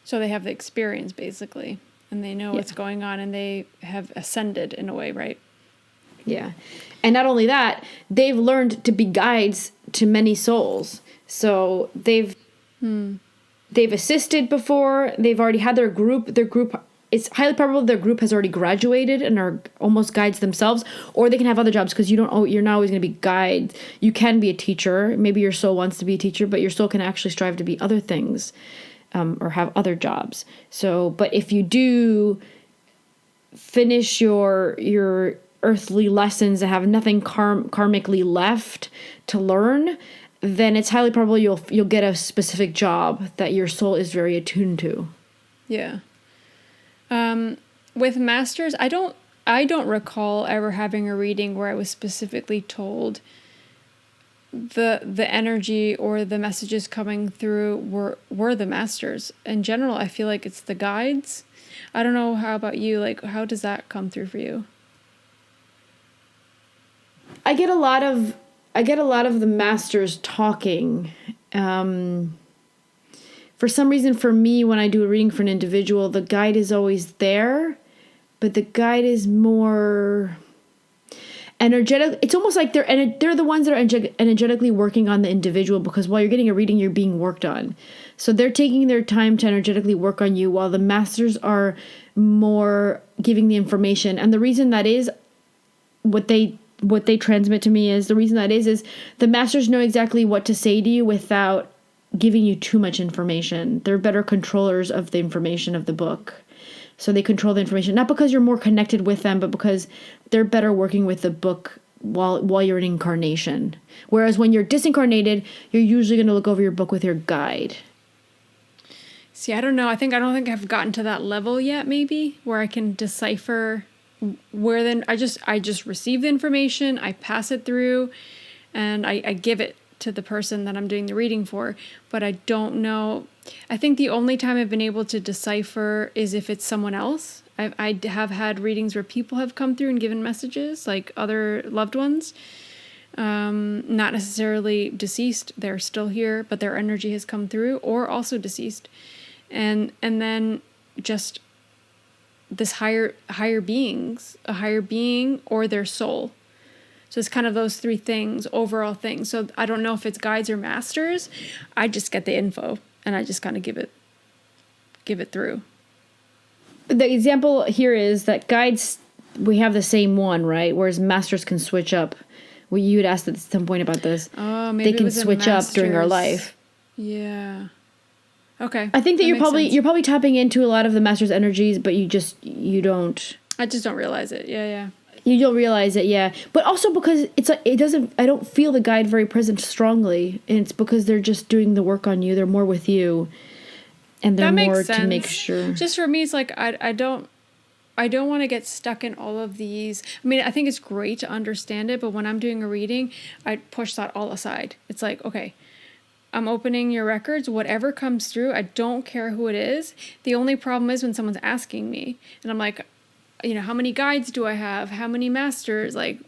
So they have the experience, basically, and they know what's going on, and they have ascended in a way, right? Yeah. And not only that, they've learned to be guides to many souls. So they've assisted before. They've already had their group. It's highly probable their group has already graduated and are almost guides themselves, or they can have other jobs, because you're not always going to be guides. You can be a teacher. Maybe your soul wants to be a teacher, but your soul can actually strive to be other things. Or have other jobs. So, but if you do finish your earthly lessons and have nothing karmically left to learn, then it's highly probable you'll get a specific job that your soul is very attuned to. Yeah. With masters, I don't I don't recall ever having a reading where I was specifically told the energy or the messages coming through were the masters. In general, I feel like it's the guides. I don't know, how about you? Like, how does that come through for you? I get a lot of the masters talking. For some reason, for me, when I do a reading for an individual, the guide is always there, but the guide is more energetic. It's almost like they're the ones that are energetically working on the individual, because while you're getting a reading, you're being worked on. So they're taking their time to energetically work on you, while the masters are more giving the information. And the reason that is, what they transmit to me is, the reason that is the masters know exactly what to say to you without giving you too much information. They're better controllers of the information of the book. So they control the information, not because you're more connected with them, but because they're better working with the book while you're in incarnation. Whereas when you're disincarnated, you're usually going to look over your book with your guide. See, I don't know. I don't think I've gotten to that level yet, maybe, where I can decipher where then I just receive the information, I pass it through, and I give it to the person that I'm doing the reading for. But I don't know. I think the only time I've been able to decipher is if it's someone else. I have had readings where people have come through and given messages, like other loved ones. Not necessarily deceased. They're still here, but their energy has come through, or also deceased. And then just this higher beings, a higher being or their soul. So it's kind of those three things, overall things. So I don't know if it's guides or masters. I just get the info and I just kind of give it through. The example here is that guides, we have the same one, right? Whereas masters can switch up. Well, you had asked at some point about this. Oh, maybe they can switch up during our life. Yeah. Okay. I think that you're probably tapping into a lot of the master's energies, but you don't. I just don't realize it. Yeah. You don't realize it, yeah. But also because it's like I don't feel the guide very present strongly, and it's because they're just doing the work on you. They're more with you, and they're more to make sure. Just for me, it's like I don't want to get stuck in all of these. I mean, I think it's great to understand it, but when I'm doing a reading, I push that all aside. It's like, okay, I'm opening your records, whatever comes through, I don't care who it is. The only problem is when someone's asking me, and I'm like, how many guides do I have? How many masters? Like,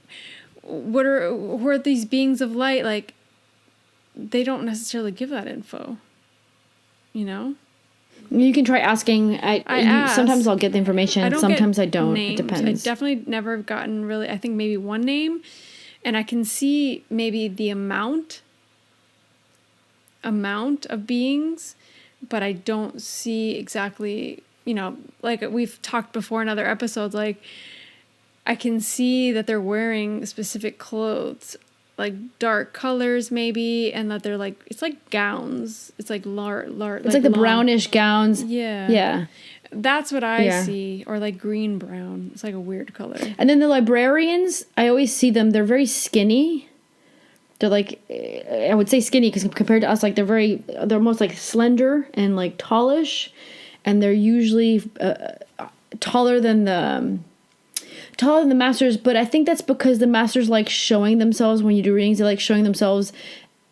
who are these beings of light? Like, they don't necessarily give that info, You can try asking. I ask. Sometimes I'll get the information. Sometimes I don't. Names. It depends. I definitely never have gotten really, I think maybe one name, and I can see maybe the amount of beings, but I don't see exactly, like we've talked before in other episodes, like I can see that they're wearing specific clothes, like dark colors maybe, and that they're like, it's like gowns. It's like it's like the long, brownish gowns. Yeah. Yeah. That's what I see, or like green brown. It's like a weird color. And then the librarians, I always see them, they're very skinny. They're like, I would say skinny because compared to us, like they're almost like slender and like tallish, and they're usually taller than the masters. But I think that's because the masters like showing themselves when you do readings. They like showing themselves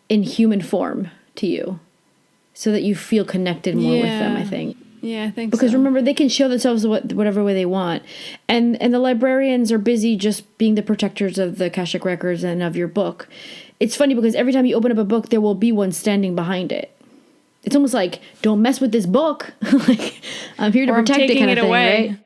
in human form to you, so that you feel connected more with them. I think. Yeah, I think because remember, they can show themselves whatever way they want, and the librarians are busy just being the protectors of the Akashic Records and of your book. It's funny because every time you open up a book, there will be one standing behind it. It's almost like, don't mess with this book. Like, I'm here to protect it kind of thing, right?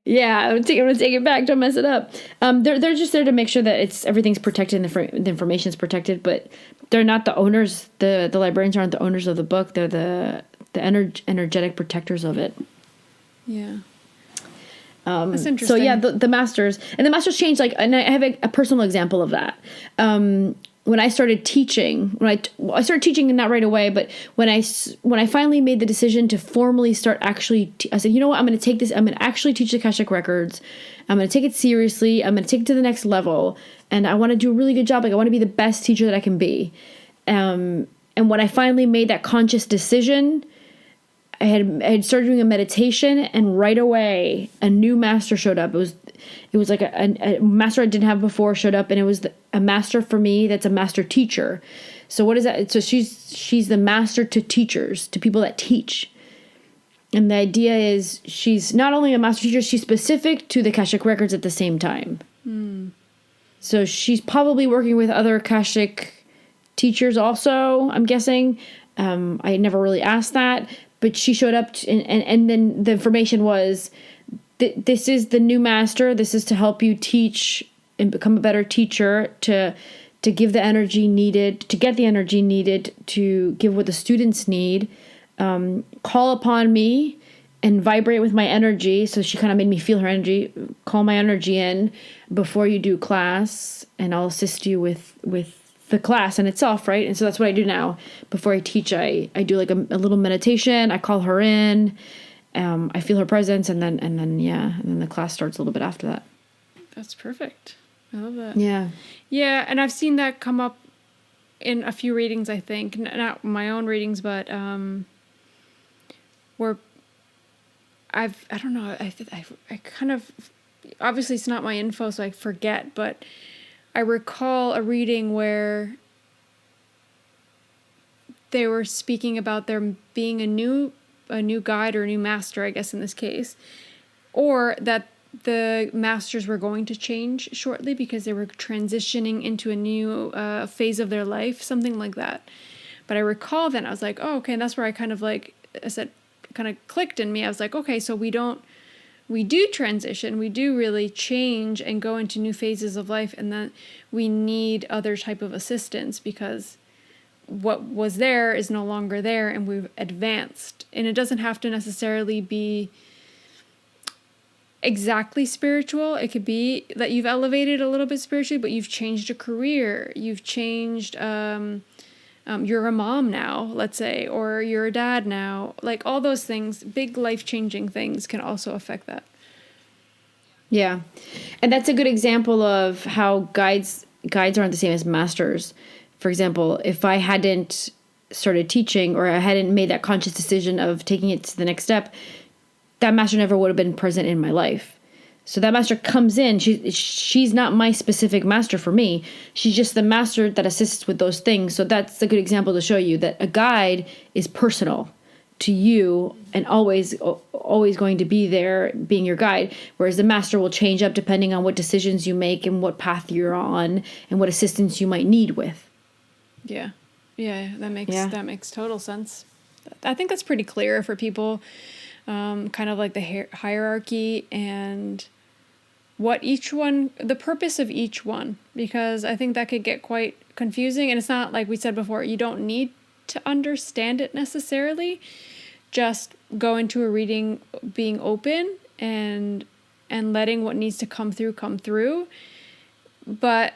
Yeah, I'm going to take it back. Don't mess it up. They're just there to make sure that everything's protected and the information's protected, but they're not the owners. The librarians aren't the owners of the book. They're the energetic protectors of it. Yeah. That's interesting. So yeah, the masters change, like, and I have a personal example of that. When I started teaching, I started teaching not right away, but when I finally made the decision to formally start actually, I said, you know what, I'm going to take this, I'm going to actually teach the Akashic Records. I'm going to take it seriously. I'm going to take it to the next level. And I want to do a really good job. Like, I want to be the best teacher that I can be. And when I finally made that conscious decision, I had started doing a meditation, and right away a new master showed up. It was like a master I didn't have before showed up, and it was a master for me that's a master teacher. So what is that? So she's the master to teachers, to people that teach. And the idea is she's not only a master teacher, she's specific to the Akashic Records at the same time. So she's probably working with other Akashic teachers also, I'm guessing. I never really asked that, but she showed up and then the information was, this is the new master. This is to help you teach and become a better teacher, to give the energy needed, to get the energy needed, to give what the students need. Call upon me and vibrate with my energy. So she kind of made me feel her energy. Call my energy in before you do class, and I'll assist you with the class in itself, right? And so that's what I do now. Before I teach, I do like a little meditation. I call her in. I feel her presence, and then the class starts a little bit after that. That's perfect. I love that. Yeah. Yeah, and I've seen that come up in a few readings, I think. Not my own readings, but where I don't know, I kind of, obviously it's not my info, so I forget, but I recall a reading where they were speaking about there being a new guide or a new master, I guess in this case, or that the masters were going to change shortly because they were transitioning into a new phase of their life, something like that. But I recall then I was like, oh, okay, and that's where I kind of like, I said, kind of clicked in me. I was like, okay, so we do transition, we do really change and go into new phases of life, and then we need other type of assistance because what was there is no longer there, and we've advanced. And it doesn't have to necessarily be exactly spiritual. It could be that you've elevated a little bit spiritually, but you've changed a career, you've changed you're a mom now, let's say, or you're a dad now. Like all those things, big life-changing things can also affect that. Yeah. And that's a good example of how guides aren't the same as masters. For example, if I hadn't started teaching, or I hadn't made that conscious decision of taking it to the next step, that master never would have been present in my life. So that master comes in, she's not my specific master for me. She's just the master that assists with those things. So that's a good example to show you that a guide is personal to you and always going to be there being your guide. Whereas the master will change up depending on what decisions you make and what path you're on and what assistance you might need with. Yeah. Yeah, that makes total sense. I think that's pretty clear for people. Kind of like the hierarchy and what each one, the purpose of each one, because I think that could get quite confusing. And it's not like we said before, you don't need to understand it necessarily. Just go into a reading being open and letting what needs to come through. But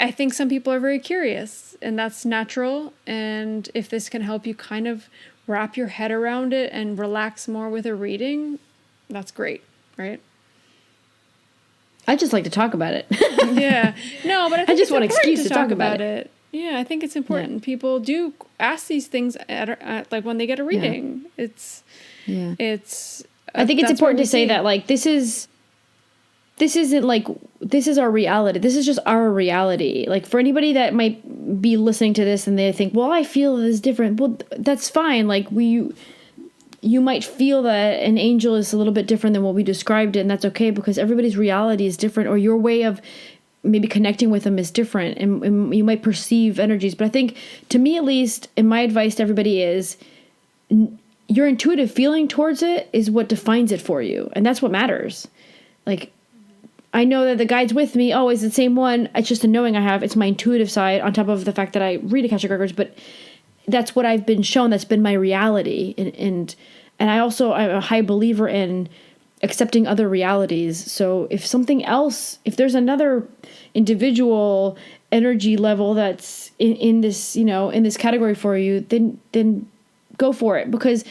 I think some people are very curious, and that's natural. And if this can help you kind of wrap your head around it and relax more with a reading, that's great, right? I just like to talk about it. Yeah. No, but I think just want an excuse to talk about it. Yeah, I think it's important. Yeah. People do ask these things at like when they get a reading. Yeah. I think it's important to say that like this isn't like, this is our reality. This is just our reality. Like for anybody that might be listening to this and they think, well, I feel this different. Well, that's fine. Like you might feel that an angel is a little bit different than what we described it, and that's okay because everybody's reality is different, or your way of maybe connecting with them is different, and you might perceive energies. But I think, to me at least, and my advice to everybody is, your intuitive feeling towards it is what defines it for you, and that's what matters. Like, I know that the guide's with me, it's the same one. It's just a knowing I have. It's my intuitive side on top of the fact that I read Akashic Records, but that's what I've been shown. That's been my reality. And I'm a high believer in accepting other realities. So if there's another individual energy level that's in this, in this category for you, then go for it, because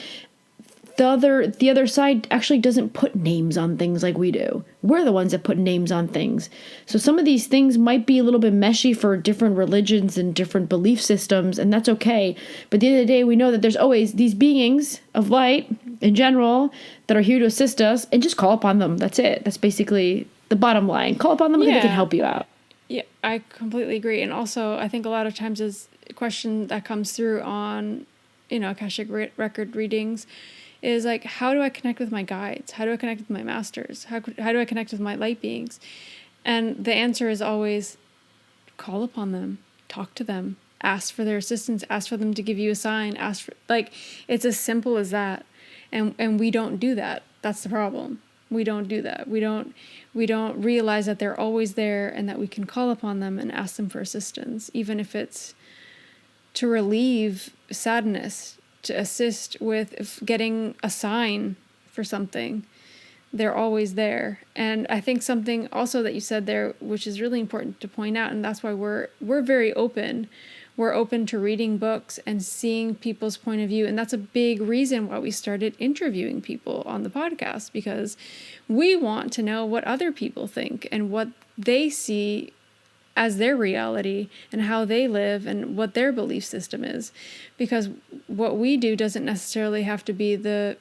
the other side actually doesn't put names on things like we do. We're the ones that put names on things. So some of these things might be a little bit meshy for different religions and different belief systems, and that's okay. But at the end of the day, we know that there's always these beings of light in general that are here to assist us, and just call upon them. That's it. That's basically the bottom line. Call upon them because they can help you out. Yeah, I completely agree. And also, I think a lot of times is a question that comes through on, Akashic record readings is like, how do I connect with my guides? How do I connect with my masters? How do I connect with my light beings? And the answer is always call upon them, talk to them, ask for their assistance, ask for them to give you a sign, it's as simple as that. And we don't do that. That's the problem. We don't do that. We don't realize that they're always there and that we can call upon them and ask them for assistance, even if it's to relieve sadness, to assist with getting a sign for something. They're always there. And I think something also that you said there, which is really important to point out, and that's why we're very open. We're open to reading books and seeing people's point of view. And that's a big reason why we started interviewing people on the podcast, because we want to know what other people think and what they see as their reality and how they live and what their belief system is. Because what we do doesn't necessarily have to be the,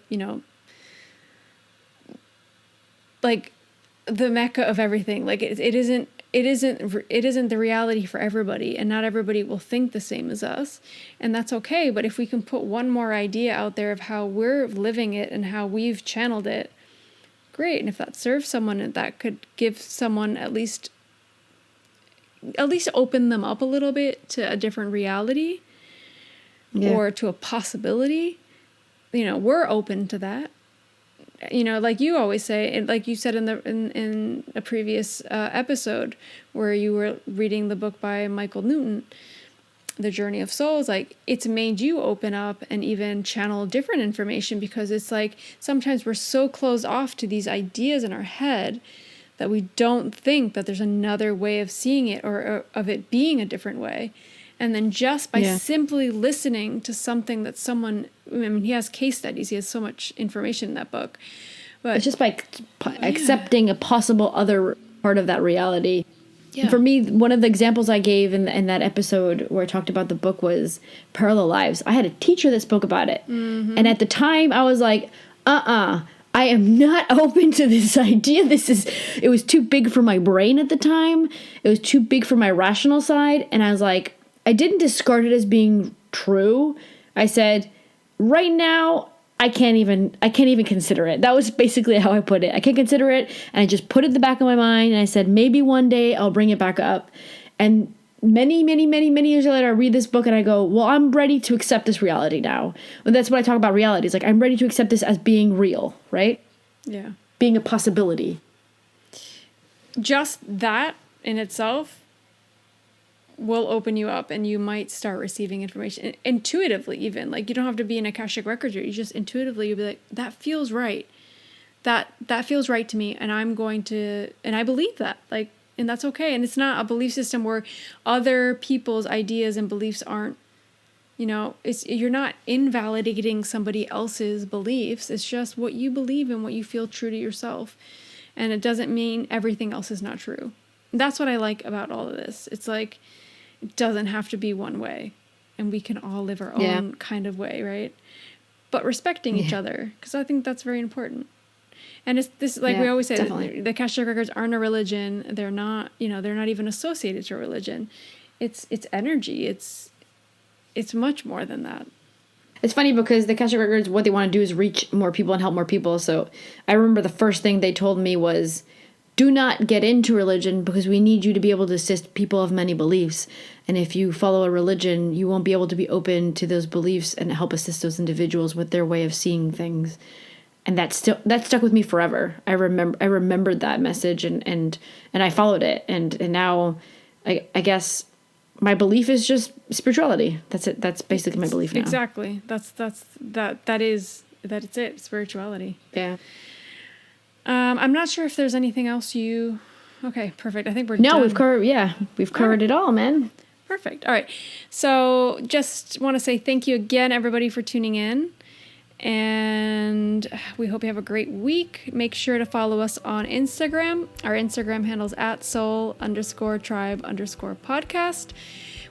like the mecca of everything. Like it isn't the reality for everybody, and not everybody will think the same as us, and that's okay. But if we can put one more idea out there of how we're living it and how we've channeled it, great. And if that serves someone, and that could give someone at least open them up a little bit to a different reality, or to a possibility, we're open to that. Like you always say, and like you said in a previous episode where you were reading the book by Michael Newton, The Journey of Souls, like it's made you open up and even channel different information, because it's like sometimes we're so closed off to these ideas in our head that we don't think that there's another way of seeing it or of it being a different way. And then just by simply listening to something that someone, he has case studies, he has so much information in that book. But it's just by accepting a possible other part of that reality. Yeah. For me, one of the examples I gave in that episode where I talked about the book was Parallel Lives. I had a teacher that spoke about it. Mm-hmm. And at the time, I was like, I am not open to this idea. It was too big for my brain at the time. It was too big for my rational side. And I was like, I didn't discard it as being true. I said, right now, I can't even consider it. That was basically how I put it. I can't consider it. And I just put it in the back of my mind. And I said, maybe one day I'll bring it back up. And many, many, many, many years later, I read this book and I go, well, I'm ready to accept this reality now. And that's what I talk about reality. It's like, I'm ready to accept this as being real, right? Yeah. Being a possibility. Just that in itself will open you up, and you might start receiving information intuitively, even. Like, you don't have to be an Akashic Records reader. You just intuitively, you'll be like, that feels right. That feels right to me, and I believe that. Like, and that's okay. And it's not a belief system where other people's ideas and beliefs aren't, you're not invalidating somebody else's beliefs. It's just what you believe and what you feel true to yourself. And it doesn't mean everything else is not true. That's what I like about all of this. It's like, it doesn't have to be one way, and we can all live our own kind of way, right? But respecting each other, because I think that's very important. And it's this, like we always say, the Akashic Records aren't a religion. They're not, they're not even associated to a religion. It's energy. It's much more than that. It's funny because the Akashic Records, what they want to do is reach more people and help more people. So I remember the first thing they told me was, do not get into religion because we need you to be able to assist people of many beliefs. And if you follow a religion, you won't be able to be open to those beliefs and help assist those individuals with their way of seeing things. And that stuck with me forever. I remembered that message and I followed it. And now I guess my belief is just spirituality. That's it. That's basically my belief now. Exactly. That's it. Spirituality. Yeah. I'm not sure if there's anything else okay, perfect. I think we're done. We've covered it all, man. Perfect. All right. So just want to say thank you again, everybody, for tuning in. And we hope you have a great week. Make sure to follow us on Instagram. Our Instagram handle's @soul_tribe_podcast.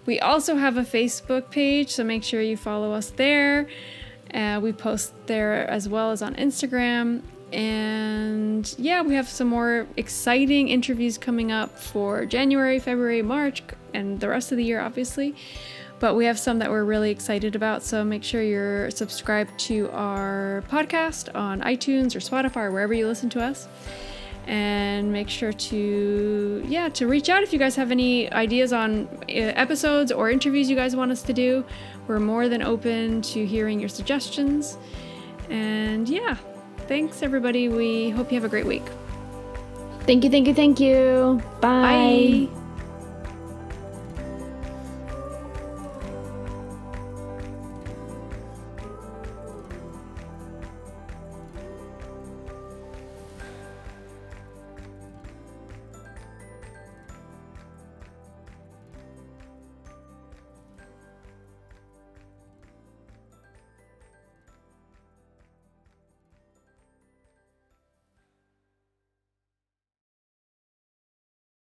We also have a Facebook page, so make sure you follow us there. We post there as well as on Instagram. And yeah, we have some more exciting interviews coming up for January, February, March, and the rest of the year, obviously. But we have some that we're really excited about. So make sure you're subscribed to our podcast on iTunes or Spotify or wherever you listen to us. And make sure to reach out if you guys have any ideas on episodes or interviews you guys want us to do. We're more than open to hearing your suggestions. And yeah, thanks everybody. We hope you have a great week. Thank you. Bye. Bye.